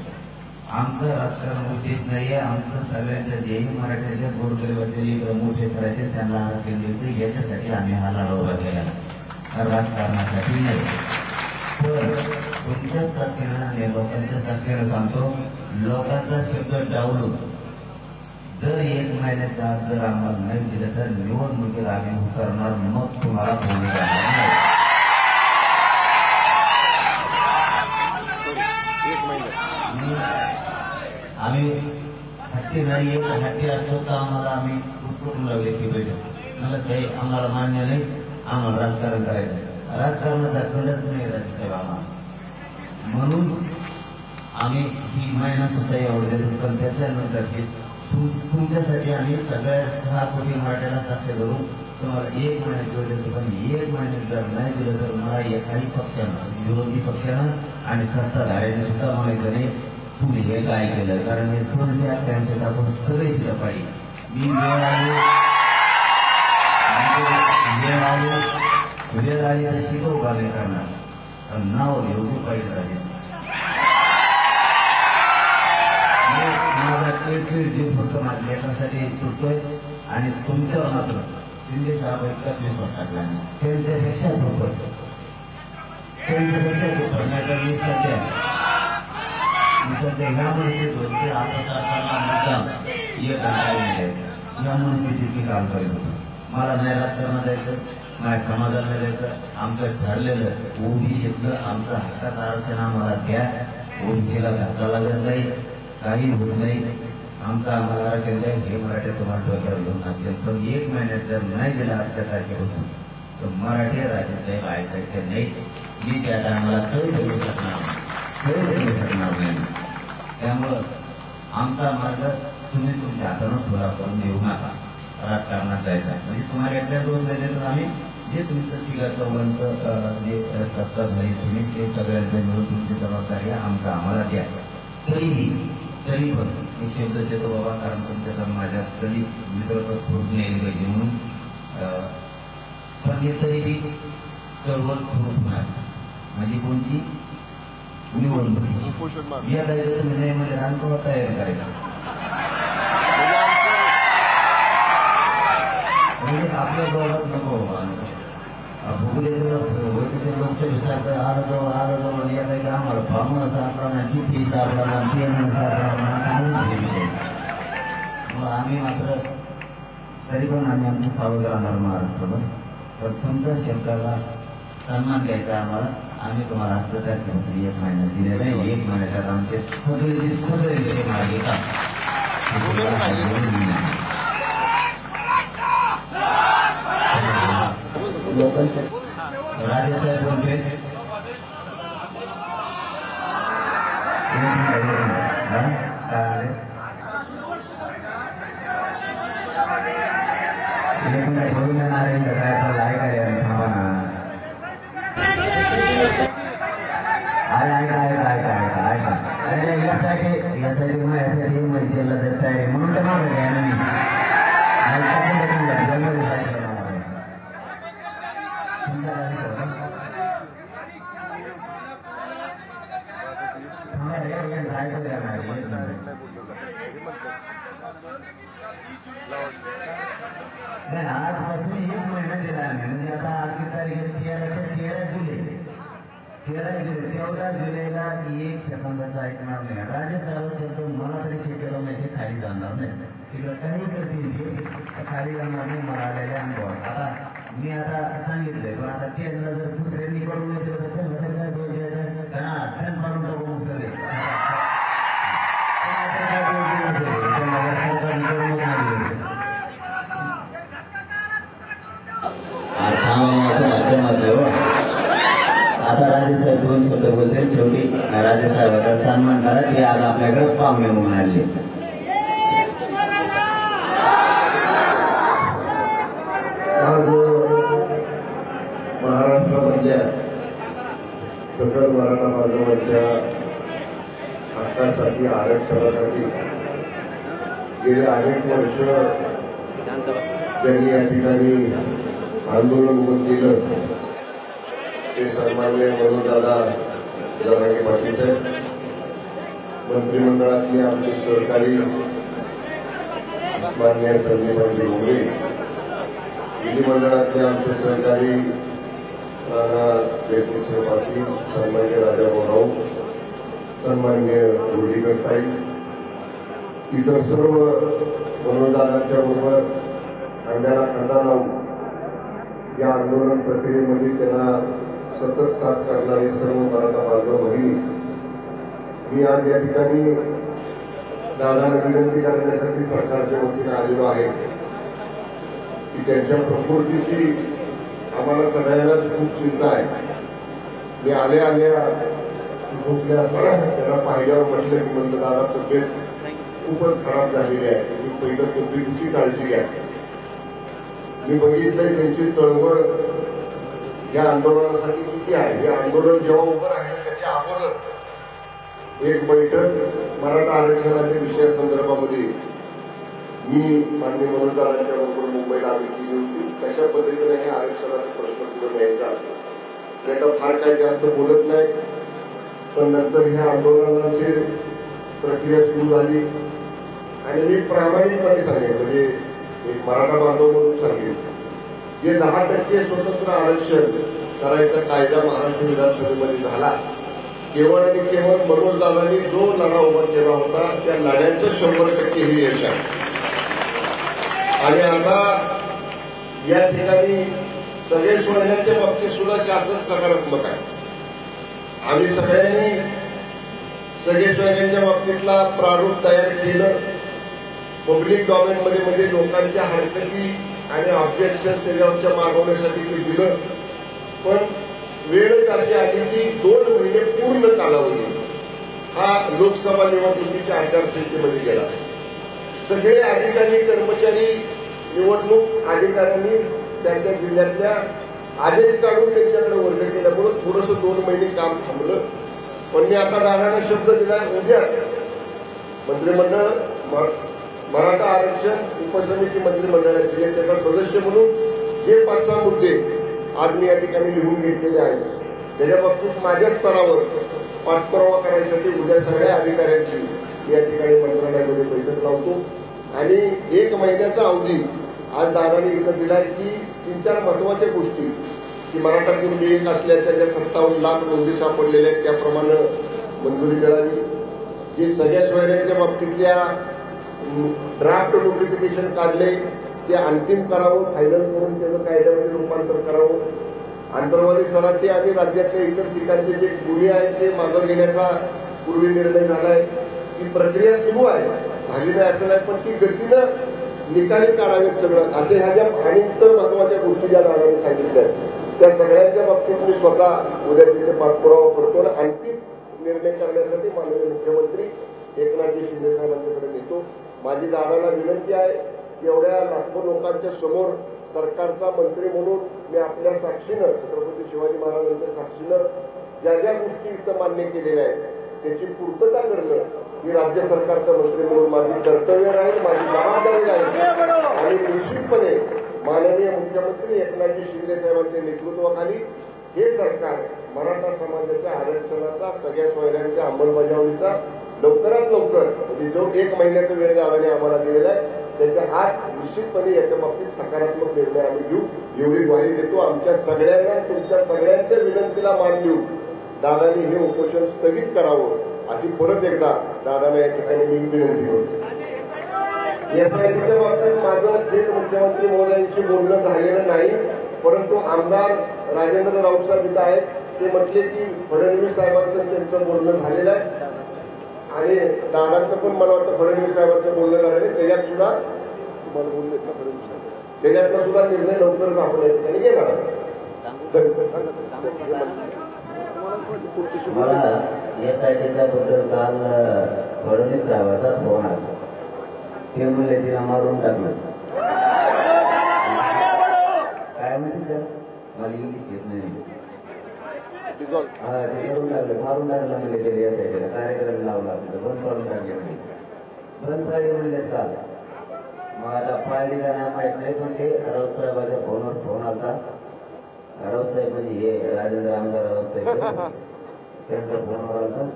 E: आमचं राजकारण उद्देश नाहीये. आमचं सगळ्यांचं ध्येय मराठ्याच्या गोरगरिबाचे लेकरं मोठे करायचे, त्यांना आरक्षण द्यायचं, याच्यासाठी आम्ही हा लढा उभा केला, राजकारणासाठी नाही. तर तुमच्या साक्षीनं आणि लोकांच्या साक्षीनं सांगतो, लोकांचा शब्द डावलून जर 1 महिन्याच्या आत जर आम्हाला नाही दिलं तर निवडणुकीत आम्ही उतरणार, मग तुम्हाला बोलू जाणार नाही.
B: 1 महिना.
E: आम्ही हट्टी नाहीये, हट्टी असतो तर आम्हाला आम्ही उठून लावले की बैठक. मला ते आम्हाला मान्य नाही, आम्हाला राजकारण करायचं. राजकारणाचा खंडच नाही राजसाहेब आम्हाला. म्हणून आम्ही ही महिना सुद्धा एवढं देतो. पण त्याच्यानंतर तुमच्यासाठी आम्ही सगळ्या 6 कोटी मराठ्याला साक्ष धरून तुम्हाला 1 महिन्यात वेळ देतो. पण 1 महिन्यात जर नाही दिलं तर मला एकाही पक्षानं, विरोधी पक्षानं आणि सत्ताधाऱ्यांनी सुद्धा म्हणायचं नाही तुम्ही हे काय केलं. कारण हे 288 टाकून सगळे सुद्धा पाहिजे. मी वेळ आली तर शिकव का नाही करणार, पण नाव एवढं पाहिजे राजेश. माझा खेळ जीव फक्त माझ्या लेखनासाठी सुटतोय आणि तुमच्यावर मात्र शिंदे साहेब इतका विश्वास टाकला नाही. त्यांच्यापेक्षा झोपत, त्यांच्यापेक्षा झोपत नाही तर मी सध्या ह्या मनस्थितीत होते. आता सरकारला मतदान एक नाही या मनस्थितीत मी काम करीत होतो. मला नाही राजकारणात जायचं, माझ्या समाजाला जायचं. आमचं ठरलेलं ओबीसीतलं आमचं हक्कात आरक्षण आम्हाला द्या. ओबीसीला धक्का लागत नाही, काही होत नाही. आमचं आम्हाला आरक्षण द्या, हे मराठी तुम्हाला डोक्यावर घेऊन असले. पण 1 महिन्यात जर नाही दिलं आजच्या तारखेपासून तर मराठी राजेसाहेब ऐकायचे नाही. मी त्या टायमाला काही बोलू शकणार नाही. त्यामुळं आमचा मार्ग तुम्ही तुमच्या हातानं खुला करून देऊ नका. राजकारणात जायचा म्हणजे तुम्हाला एकट्या 2 महिन्यातून आम्ही जे तुमचं 3-4 जे सत्ता झाली तुम्ही ते सगळ्यांचं मिळून तुमची जबाबदारी आमचा आम्हाला द्या. तरी पण मी शब्द देतो बाबा, कारण तुमच्या माझ्या कधी मित्रपद फूट नाही पाहिजे म्हणून. पण हे तरी बी चळवळ सुरू होणार म्हणजे कोणची निवडणुकीची.
B: उपोषण माग.
E: या कायद्याचा निर्णय म्हणजे रांगोळा तयार करायचा. म्हणजे आपल्या डोळ्यात नको भोगले लोकसभेसारखं आलं जवळ या काही आम्हाला फॉर्म्युला सापडा, GP सापडा, PNL सापडा सांगून विषय. मग आम्ही मात्र तरी पण आम्ही आमचं सावध राहणार महाराष्ट्रावर. तर तुमच्या शब्दाला सन्मान द्यायचा आम्हाला. आम्ही तुम्हाला आजचं तारखेपासून 1 महिना दिलेला आहे. 1 महिन्यात आमचे सगळे विषय मार्ग येतात. लोकांचे राजेसाहेब बोलते यासाठी मैत्रीला देत आहे म्हणून तर मागे घ्या ना मी.
C: 14 जुलैला 1 सेकंदाचा ऐकणार नाही. राजेसाहेब असेल तर मला तरी शक्यतो माहिती खाली जाणार नाही. तिकडं काही करतील ते खाली जाणार नाही. मला आलेल्या अनुभव आता मी आता सांगितलंय, पण आता त्यांना जर दुसऱ्यांनी करून घेतलं तर त्यांना तर काय दोष द्यायचा, कारण फॅन पाडून टाकू मग सगळे. आता राजेसाहेब 2 शब्द बोलते. शेवटी राजेसाहेबाचा सन्मान करा. ते आज आपल्याकडे पाहुणे म्हणून आले.
B: आज महाराष्ट्रामधल्या सकल मराठा बांधवांच्या हक्कासाठी, आरक्षणासाठी गेले अनेक वर्ष त्यांनी या ठिकाणी आंदोलन उभं केलं. ते सन्माननीय मनोजदादा जरांगे पाटील साहेब, मंत्रिमंडळातले आमचे सहकारी माननीय संदीपांजी घोंगडे, विधिमंडळातले आमचे सहकारी राणा जयकिशन पाटील, सन्माननीय राजाभाऊ राऊत, सन्माननीय गोडीकर ताई, इतर सर्व मनोजदादांच्या बरोबर खांद्याला खांदा लावून या आंदोलन प्रक्रियेमध्ये त्यांना सतत साथ करणारे सर्व मराठा बांधव भगिनी, मी आज या ठिकाणी दादांना विनंती करण्यासाठी सरकारच्या वतीने आलेलो आहे की त्यांच्या प्रकृतीची आम्हाला सगळ्यांनाच खूप चिंता आहे. मी आल्या झोपल्या त्यांना पाहिल्यावर म्हटलं की म्हणलं दादा तब्येत खूपच खराब झालेली आहे, तुम्ही पहिलं तब्येतीची काळजी घ्या. मी बघितलंय त्यांची चळवळ या आंदोलनासाठी किती आहे. हे आंदोलन जेव्हा उभं राहिलं त्याच्या अगोदर एक बैठक मराठा आरक्षणाच्या विषयासंदर्भामध्ये मी माननीय मनोजदादांच्या बरोबर मुंबईला आम्ही केली होती. कशा पद्धतीने हे आरक्षणाचा प्रश्न पुढे न्यायचा. मी आता फार काही जास्त बोलत नाही, पण नंतर ह्या आंदोलनाची प्रक्रिया सुरू झाली आणि मी प्रामाणिकपणे सांगेन, म्हणजे एक मराठा बांधव म्हणून सांगेन, जे 10% स्वतंत्र आरक्षण करायचा कायदा महाराष्ट्र विधानसभेमध्ये झाला, केवळ आणि केवळ मनोजदादांनी जो लढा उभा केला होता त्या लढ्याचं 100% हे यश आहे. आणि आता या ठिकाणी सगळे सोडण्याच्या बाबतीत सुद्धा शासन सकारात्मक आहे. आम्ही सगळ्यांनी सगळे सोयऱ्यांच्या बाबतीतला प्रारूप तयार केलं. पब्लिक डॉमेनमध्ये म्हणजे लोकांच्या हरकती आणि ऑब्जेक्शन त्याच्यावरच्या मागवण्यासाठी ते दिलं. पण वेळच अशी आली की 2 महिने पूर्ण कालावधी हा लोकसभा निवडणुकीच्या आचारसंहितेमध्ये गेला. सगळे अधिकारी कर्मचारी निवडणूक अधिकाऱ्यांनी त्यांच्या जिल्ह्यातल्या आदेश काढून त्यांच्याकडे वर्ग केल्यामुळे थोडंसं 2 महिने काम थांबलं. पण मी आता दादांना शब्द दिला, उद्याच मंत्रिमंडळ मराठा आरक्षण उपसमिती मंत्रिमंडळाची त्याचा सदस्य म्हणून जे 5-6 मुद्दे आज मी या ठिकाणी लिहून घेतलेले आहेत त्याच्या बाबतीत माझ्या स्तरावर पाठपुरावा करायसाठी उद्या सगळ्या अधिकाऱ्यांची या ठिकाणी मंत्रालयामध्ये बैठक लावतो. आणि 1 महिन्याचा अवधी आज दादाने इथं दिलाय की 3-4 महत्वाच्या गोष्टी की मराठा कुणबी एक असल्याच्या ज्या 57 लाख नोंदी सापडलेल्या आहेत त्याप्रमाणे मंजुरी मिळाली. जे सगळ्या सोयऱ्यांच्या बाबतीतल्या ड्राफ्ट नोटिफिकेशन काढले ते अंतिम करावं, फायनल करून त्याचं कायद्यामध्ये रूपांतर करावं. आंतरवादी सराठी आणि राज्यातल्या इतर ठिकाणचे जे गुन्हे आहेत ते मागं घेण्याचा पूर्वी निर्णय झालाय. ही प्रक्रिया सुरू आहे, झाली नाही असं नाही, पण ती गतीनं निकाली काढावेत सगळं असे ह्या ज्या आणि इतर महत्वाच्या गोष्टी ज्या दादाने सांगितल्या त्या सगळ्यांच्या बाबतीत मी स्वतः उद्या तिथे पाठपुरावा करतो आणि अंतिम निर्णय करण्यासाठी माननीय मुख्यमंत्री एकनाथजी शिंदे साहेबांच्याकडे नेतो. माझी दादाला विनंती आहे की एवढ्या लाखो लोकांच्या समोर सरकारचा मंत्री म्हणून मी आपल्या साक्षीनं छत्रपती शिवाजी महाराजांच्या साक्षीनं ज्या ज्या गोष्टी इथं मान्य केलेल्या आहेत त्याची पूर्तता करणं ही राज्य सरकारचा मंत्री म्हणून माझी कर्तव्य राहील, माझी जबाबदारी राहील. आणि निश्चितपणे माननीय मुख्यमंत्री एकनाथजी शिंदे साहेबांच्या नेतृत्वाखाली हे सरकार मराठा समाजाच्या आरक्षणाचा सगळ्या सोयऱ्यांच्या अंमलबजावणीचा लवकरात लवकर म्हणजे जो 1 महिन्याचा वेळ दादाने आम्हाला दिलेला आहे त्याच्या आत निश्चितपणे याच्या बाबतीत सकारात्मक निर्णय आम्ही घेऊ एवढी ग्वाही देतो. आमच्या सगळ्यांना तुमच्या सगळ्यांच्या विनंतीला मान देऊ दादांनी हे उपोषण स्थगित करावं अशी परत एकदा दादांना या ठिकाणी मी विनंती करतो. एसआयटीच्या बाबतीत माझं थेट मुख्यमंत्री महोदयांशी बोलणं झालेलं नाही, परंतु आमदार राजेंद्र राऊत साहेब इथं आहेत. ते म्हटले की फडणवीस साहेबांचं त्यांचं बोलणं झालेलं आहे आणि दादांचं पण मला वाटतं फडणवीस साहेबांचं बोलणं झालेलं आहे. त्याच्यात सुद्धा तुम्हाला बोलले ना फडणवीस साहेब, त्याच्यातला सुद्धा निर्णय लवकरच आपण या ठिकाणी घेणार आहोत.
C: मला एसआयटीच्या बद्दल काल फडणवीस साहेबांचा फोन आला. ते म्हणले तिला मारून टाकलं. काय म्हणते तर मला इंग्लिश येत नाही. हा ते करून टाकलं, मारून टाकलं म्हणले तरी एसआयटीला. कार्यक्रम लावला बंद करून टाकले म्हणजे बंद पाडले म्हणले काल. मग आता पाळली का नाही माहित नाही, पण ते राऊत साहेबांच्या फोनवर फोन आला. राऊत साहेब म्हणजे हे राजेंद्र आमदार राऊत साहेब त्यांच्या फोनवर आलं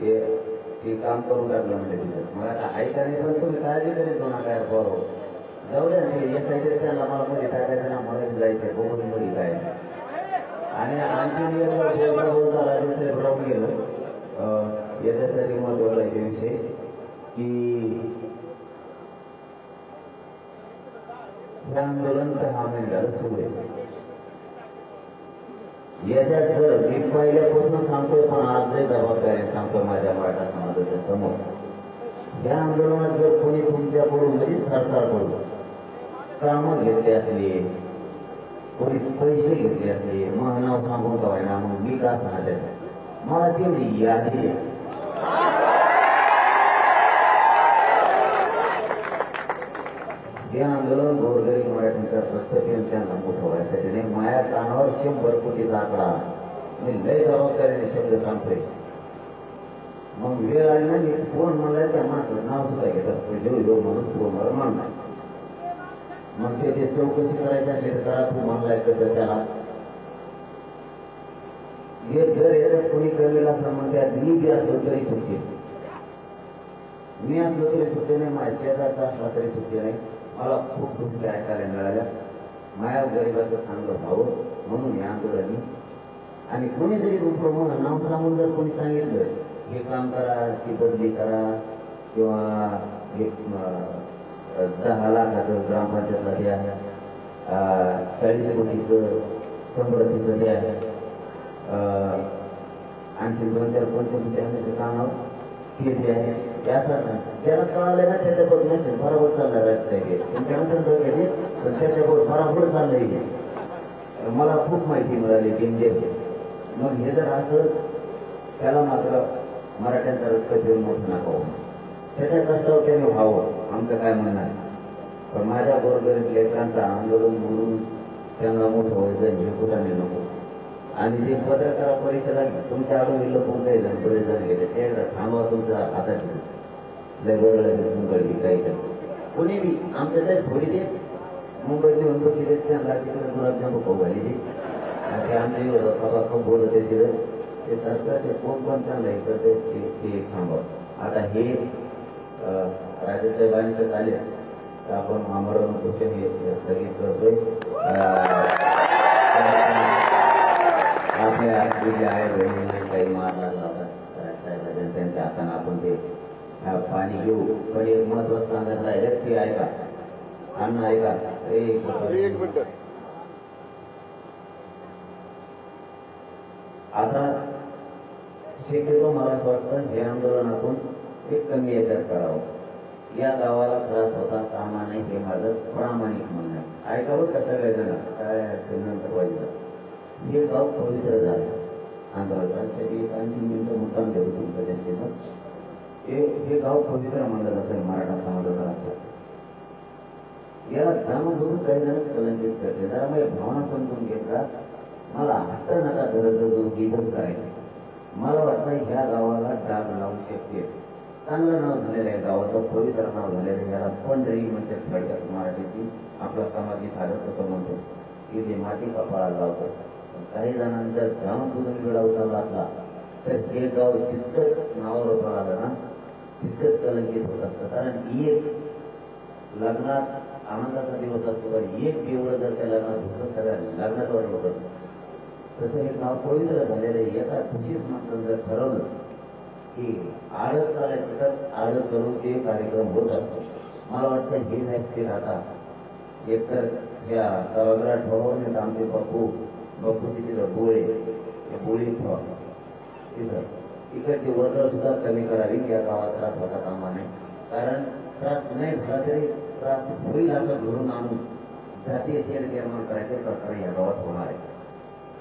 C: ते काम करून टाकलं म्हणजे तिथं. मग आता ऐका नाही, पण तुम्ही काळजी करीत जाऊ नका बरोबर. जाऊ द्या नाही एसआयटी त्यांना मला मध्ये टाकायचं ना, मध्ये जायचं बघून मध्ये काय. आणि आणखी बोलता राजेसाहेब राहून गेलं याच्यासाठी महत्वाचा आहे विषय की हे आंदोलन 10 महिन्याला सुरू आहे. याच्यात जर मी पहिल्यापासून सांगतोय, पण आजही जबाबदारी सांगतो माझ्या मराठा समाजाच्या समोर, या आंदोलनात जर कोणी तुमच्याकडून म्हणजे सरकारकडून कामं घेतली असली, कोणी पैसे घेतले असले, मग नाव सांगून का ना, मग मी का सांगायचं मला तेवढी यादी आहे. हे आंदोलन गोरगरीब मराठींचा प्रत्येक त्यांना मोठं व्हायसाठी नाही. माया कानावर 100 कोटीचा आकडा मी लय जबाबदारीने शब्द सांगतोय. मग वेळ आली ना, मी कोण म्हणलाय त्या माणसाचं नाव सुद्धा घेत असतो. जो माणूस तो मला मानला. मग ते चौकशी करायची असली तर करा, तू म्हणलाय कसं त्याला. हे जर याच्यात कोणी करेल असं मग त्यात मी बी असलो तरी सुट्टी, मी असलो तरी सुट्टी नाही, माझ्या शेजारचा असला तरी सुट्टी नाही. मला खूप गोष्टी ऐकायला मिळाल्या. माया गरिबाचं चांगलं व्हावं म्हणून या आंदोलनाने. आणि कोणी जरी तुमचं नाव सांगून जर कोणी सांगितलं हे काम करा, ती बदली करा, किंवा हे 10 लाखाचं ग्रामपंचायतला द्या, 40 कोटीचं समृद्धीचं द्या, आणखी 2-4 पंचमीच्या कामावर ते द्या. ज्याला कळालं ना त्याच्याबरोबर नसेल बरोबर चालणार राजसाहेब, तुमच्याकडे पण त्याच्याबरोबर बरोबर चाललंय. मला खूप माहिती मिळाली डेंजर. मग हे जर असं त्याला मात्र मराठ्यांचा रक्त घेऊन मोठं नका, त्याच्या कष्टावर त्याने व्हावं आमचं काय म्हणणं आहे. पण माझ्या गोरगरीब लेकरांचं आंदोलन बोलून त्यांना मोठं व्हायचं हे कुठाने नको. आणि जे पत्रकार परिषदा तुमच्या आडून लोक काही जण बरेच जण गेले, ते एकदा थांबवा तुमच्या हातात लगेच काही कोणी बी आमच्या त्या थोडी दे मुंबईत येऊन बसले त्यांना तिकडे गुलाबजाम खाऊ घाली दे. ते आमचे बाबा खूप बोलत आहे तिथं ते सरकारचे कोण पण चांगलं हे करते ते थांबवा. आता हे राजेसाहेबांचं झाले तर आपण आमरण उपोषण हे स्थगित करतोय. आपल्या जे आहे बहिणीने काही मार लागला होता राजसाहेबांच्या, त्यांच्या हाताने आपण ते पाणी घेऊ. पण एक महत्वाचं सांगत राहिलं ते ऐका, अन्न ऐका.
B: एक मिनिट.
C: आता शक्यतो मला असं वाटतं हे आंदोलनातून एक कमी याच्यात करावं. या गावाला त्रास होता कामा नाही हे माझं प्रामाणिक म्हणणं आहे. ऐकावं का सगळेजण काय नंतर वाजलं. हे गाव पवित्र झालं आंदोलनासाठी. एक आणखी मिनिटं मुद्दाम देतो तुमचं त्यांचे. हे गाव पवित्र मानलं जातं मराठा समाजाचा. याला त्यामधून काही जण कलंकित करते. जरा माझ्या भावना समजून घेतला. मला हट्ट नका धरत जो विधन करायचं. मला वाटतं ह्या गावाला डाग लावू शकते. चांगलं नाव झालेलं आहे गावाचं, पवित्र नाव झालेलं आहे. याला पंढरी म्हणजे थोडक्यात मराठीची आपला समाजिक आदर असं म्हणतो की ते माती कपाळाला लावतं. काही जणांचा जाम दुधून वेळा उचलला असला तर हे गाव जितकं नावावर उभं आलं ना तितकंच कलंकित होत असतं. कारण एक लग्नात आनंदाचा दिवस असतो, एक एवढं जर त्या लग्नात होतं सगळ्या लग्नात वाटत होतं
E: तसं हे गाव पवित्र झालेलं आहे. एका खुशीत मात्र जर ठरवलं की आडत चालायचं तर आडत चालून ते कार्यक्रम होत असतो. मला वाटतं हे नाही स्थिर आता एकतर ह्या सभागृहात ठेवून आमचे बापूची तिथं बोळे बोळी ठेवा तिथं तिकडची वर्ग सुद्धा कमी करावी या गावात त्रास होता कामा नये. कारण त्रास नाही झाला तरी त्रास होईल असं घडून आणून जातीय तेल निर्माण करायचे प्रकार या गावात होणार आहे.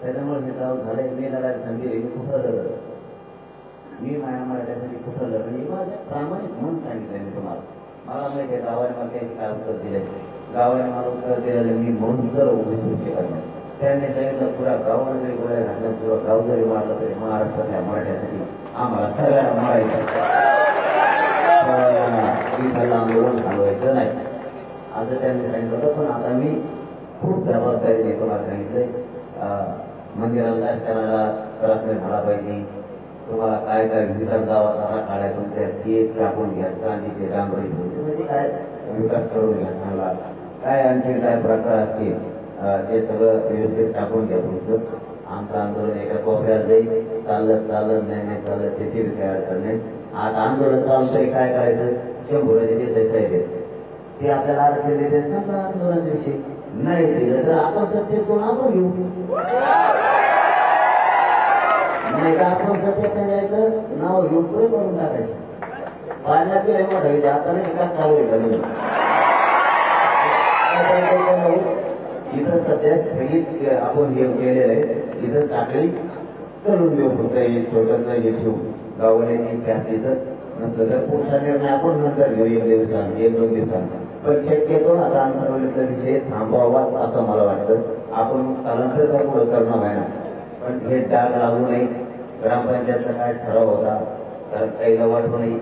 E: त्याच्यामुळे हे गाव झालंय. मी लढायला सांगितले मी कुठं लढलं, मी माया मराठ्यासाठी कुठं लढलं, हे माझ्या प्रामाणिक म्हणून सांगितलंय मी तुम्हाला. मला माहिती आहे गावाने मला त्याशी काय उत्तर दिले. गावाने मला उत्तर दिलेलं मी म्हणून जर उभी शकत नाही. त्यांनी सांगितलं पुरा गावाने जरी गोळ्या घातल्या पुरा गाव जरी मारलं तरी महाराष्ट्रातल्या मराठ्यासाठी आम्हाला सगळ्यांना मारायचं, आंदोलन घालवायचं नाही असं त्यांनी सांगितलं होतं. पण आता मी खूप जबाबदारीने तुम्हाला सांगितलंय मंदिराला दर्शनाला त्रास नाही झाला पाहिजे. तुम्हाला काय काय विकास गावाचा काढाय तुमच्या ते टाकून घ्या, चांदीचे डांबरी म्हणजे काय विकास करून घ्या चांगला, काय आणखी काय प्रकार असतील ते सगळं व्यवस्थित टाकून घ्या तुमचं. आमचं आंदोलन एका कोपऱ्यात जाईल, चालत नाही चालत त्याची काही अडचण नाही. आता आंदोलन चालू तरी काय करायचं, 100 जे साहेब ते आपल्याला आरक्षण देते समजा आंदोलनाच्या विषयी नाही दिलं तर आपण सत्तेत जाऊन आपण घेऊ, नाही तर आपण सत्तेत नाही जायचं नाव घेऊन पुढे पडून टाकायचं. पाण्यात गेलं मोठा विचार आता नाही का चालू आहे इथं सध्या स्थगित आपण हे केलेलं आहे. इथं साखळी चढून देऊ फक्त हे छोटस हे ठेवू गाववाल्याची इच्छा असली तर, नसलं तर पुढचा निर्णय आपण नंतर घेऊ 1-2 दिवसांचा. पण शक्यतो आता आंतरवलीचा विषय थांबवावाच असं मला वाटतं. आपण स्थलांतर काय पुढं करणं व्हायला पण हे डाग लागू नये. ग्रामपंचायतचा काय ठराव होता तर काही वाटू नये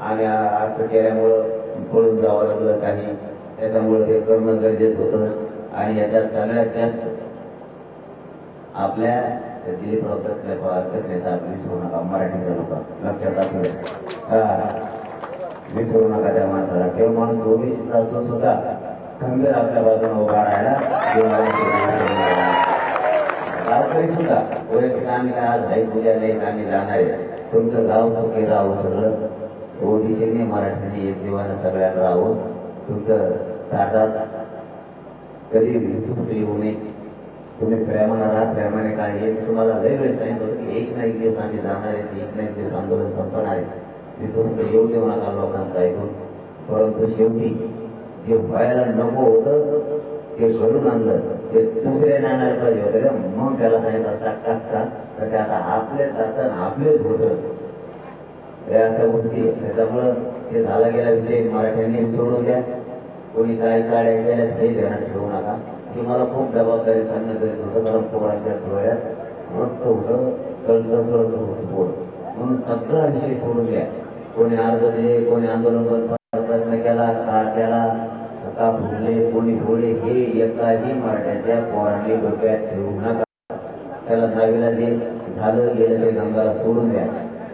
E: आणि असं केल्यामुळं पळून जावं लागलं काही, त्याच्यामुळे ते करणं गरजेचं होतं. आणि याच्यात सगळ्यात जास्त आपल्या दिलीपराव तटकरेचा विसरू नका, मराठीच्या लोक लक्षात असू विसरू नका त्या माणसाला. किंवा माणूस ओबीसीचा असून सुद्धा खंबीर आपल्या बाजूने उभा राहायला गावकरी सुद्धा वैयक्तिक आम्ही काय आज हाई पूजा नाही आम्ही जाणार आहे. तुमचं गाव सुखी राहावं, सगळं ओबीसीने मराठीने एक जीवानं सगळ्यांना राहावं. तुमचं ताटात कधी येऊ नये. तुम्ही प्रेमानं राहा, प्रेमाने काय हे तुम्हाला वेगळे सांगितलं होतं की एक ना एक दिवस आम्ही जाणार आहे, एक ना एक दिवस आंदोलन संपणार आहे. तिथून येऊ देऊ नका लोकांचं ऐकून. परंतु शेवटी जे व्हायला नको होतं ते घडून आणलं, ते दुसऱ्याने आणायला पाहिजे होतं. मग त्याला सांगितलं असता का तर ते आता आपलेच जातात आपलेच होतं या अशा गोष्टी. त्याच्यामुळं ते झाला गेला विषय मराठ्यांनी सोडून द्या. कोणी काय काढ्या गेल्या हे ध्यानात ठेवू नका. की मला खूप जबाबदारी सांगणं गरजेचं होतं. कारण पोरांच्या डोळ्यात रक्त होतं, सळसळ होतं पोर, म्हणून सगळा विषय सोडून द्या. कोणी अर्ज दिले, कोणी आंदोलन प्रयत्न केला, का केला, का फुटले, कोणी घोडे, हे एकाही मराठ्याच्या पोरांनी डोक्यात ठेवू नका. त्याला दहावीला जे झालं गेलं ते गंगाला सोडून द्या.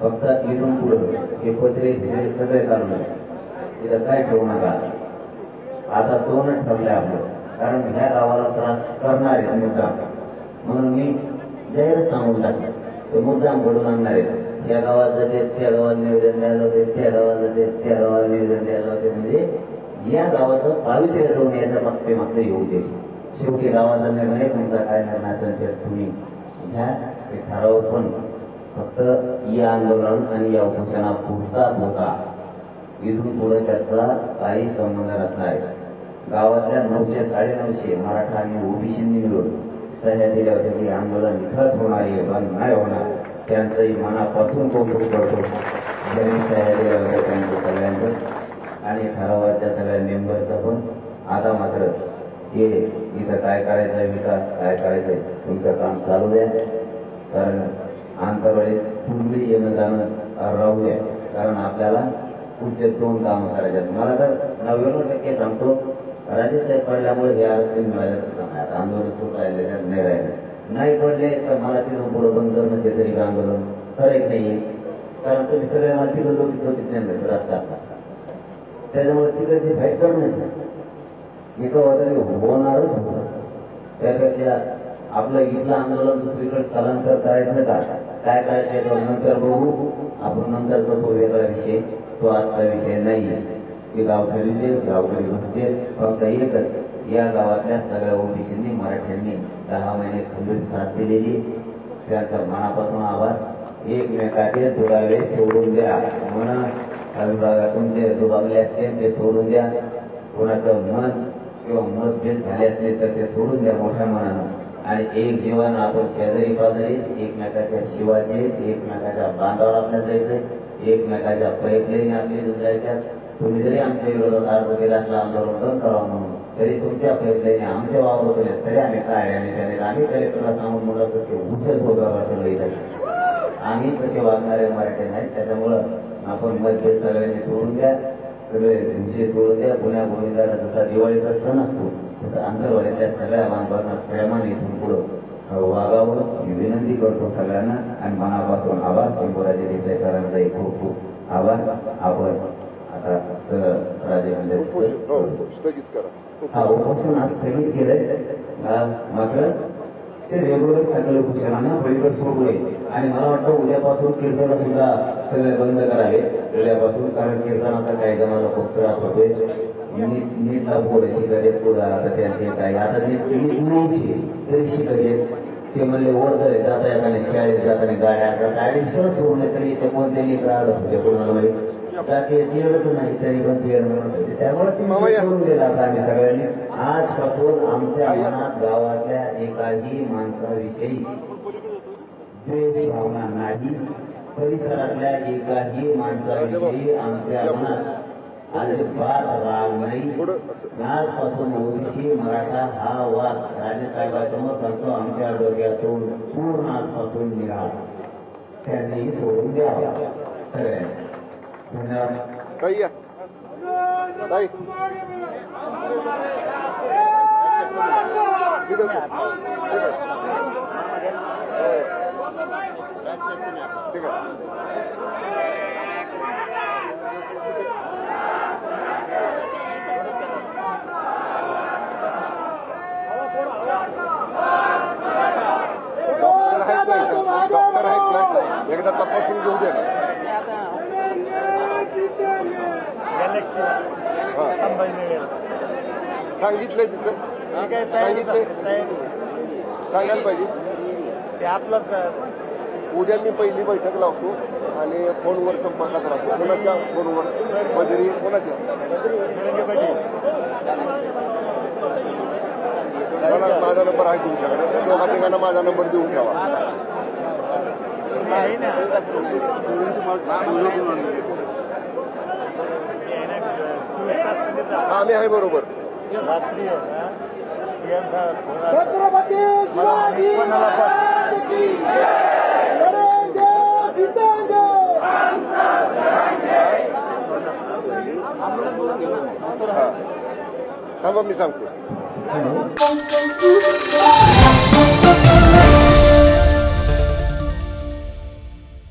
E: फक्त इथून पुढं हे पत्रे फिरे सगळे काढून तिथं काय ठेवू नका. आता 2च ठरले आपलं, कारण ह्या गावाला त्रास करणार आहे मुद्दाम, म्हणून मी जाहीरच सांगून टाकलं ते मुद्दाम घडून आणणार आहे. या गावात जाते त्या गावात निवेदन द्यायला होते, त्या गावात जाते त्या गावाला निवेदन द्यायला होते. म्हणजे या गावाचं पावित्र्य जाऊन याच्या मागचे येऊ दे. शेवटी गावाचा निर्णय तुमचा काय निर्णय असेल ते तुम्ही घ्या. ते ठराव पण फक्त या आंदोलन आणि या उपोषणा पुरताच होता. इथून पुढे त्याचा काही संबंध नसणार आहे. गावातल्या 900-950 मराठा आणि ओबीसींनी मिळून सह्या दिल्या होत्या की आंदोलन इथंच होणार आहे, बंद नाही होणार. त्यांचंही मनापासून कौतुक करतो ज्यांनी सह्या दिल्या होत्या त्यांचं सगळ्यांचं आणि ठरावाच्या सगळ्या मेंबरचं पण. आता मात्र हे इथं काय करायचं विकास काय करायचंय तुमचं काम चालू द्या. कारण आंतरवाडीत पूर्वी येणं जाणं राहू द्या. कारण आपल्याला पुढचे 2 कामं करायचे. मला तर 99% सांगतो राजेसाहेब पडल्यामुळे हे आरक्षण मिळालं. आता आंदोलन सुरू राहिले नाही राहिले, नाही पडले तर मला तिथून पुढं बंद करणं तरी आंदोलन खरंच नाहीये. कारण तुम्ही सगळे मला तिकडं रस्ता त्याच्यामुळे तिकडे फाईट करणंच एका वगैरे होणारच होतं. त्यापेक्षा आपलं इथलं आंदोलन दुसरीकडे स्थलांतर करायचं का काय करायचं तो नंतर बघू आपण नंतरचा तो वेगळा विषय तो आजचा विषय नाही की गावकरी बसतील फक्त एकच या गावातल्या सगळ्या ओबीसींनी मराठ्यांनी 10 महिने खंबीर साथ दिलेली त्यांचा मनापासून आभार एकमेकाचे दुरावे सोडून द्या म्हणून तुमचे दुरावले असतील ते सोडून द्या कोणाचं मत किंवा मतभेद झाले असले तर ते सोडून द्या मोठ्या मनानं आणि एक जीवन आपण शेजारी पाजारी एकमेकाच्या शिवाचे एकमेकाच्या बांधावर आपल्याला जायचंय एकमेकाच्या प्रयत्नाने आपले जायच्या तुम्ही जरी आमच्या विरोधात अर्ज केला असला आंदोलन करावं म्हणून तरी तुमच्या प्रयत्नाने आमच्या वावरत तरी आम्ही काय आणि त्याने आम्ही कलेक्टरला सांगून म्हणलं असं ते उचल होतं लढाई आम्ही तसे वागणारे मराठी नाही त्याच्यामुळं आपण मतभेद सगळ्यांनी सोडून द्या सगळे विषय सोडून द्या पुण्या गोविंदाला जसा दिवाळीचा सण असतो तसं अंतरवाल्यातल्या सगळ्या बांधवांना प्रेमाने इथून पुढं वागावं ही विनंती करतो सगळ्यांना आणि मनापासून आभार शंभूराजे देसाई सरांचाही खूप खूप आभार आपण आता राजे
B: स्थगित करा
E: हा उपोषण आज स्थगित केलंय मात्र ते रेग्युलर सगळे उपोषणानं पलीकडे सुरू होईल आणि मला वाटतं उद्यापासून कीर्तन सुद्धा सगळे बंद करावे उद्यापासून कारण कीर्तनाचा काही जणांना खूप त्रास होतोय नीटला पुढे शिकत पुढं आता त्यांचे काय आता नीट नाहीची तरी शिकत ते म्हणले वर जर जाता येताना शाळेत जाताना गाड्या ऍडिशनल सोडून तरी ते कोणत्याही काढत होते कोणाला ते येतच नाही तरी पण ते त्यामुळे सोडून दिला आता आम्ही सगळ्यांनी आजपासून आमच्या मनात गावातल्या एकाही माणसाविषयी द्वेष भावना नाही परिसरातल्या एकाही माणसाविषयी आमच्या मनात अजिबात राग नाही आजपासून ओबीसी मराठा हा वाद राजेसाहेबांसमोर सांगतो आमच्या डोक्यातून पूर्ण आजपासून निघाला त्यांनी सोडून द्यावा सगळ्यांनी धन्यवाद
B: ताई या ताई ठीक आहे ठीक आहे डॉक्टर आहेत ना एकदा तपासून घेऊ द्या सांगितलंय तिथं सांगितलंय सांगायला पाहिजे
D: ते आपलं
B: उद्या मी पहिली बैठक लावतो आणि फोनवर संपर्कात राहतो कोणाच्या फोनवर बजरी कोणाच्या माझा नंबर आहे तुमच्याकडे त्या दोघा तिघांना माझा नंबर देऊन ठेवा आम्ही आहे बरोबर
D: रात्री सीएम
B: थांबा मी सांगतो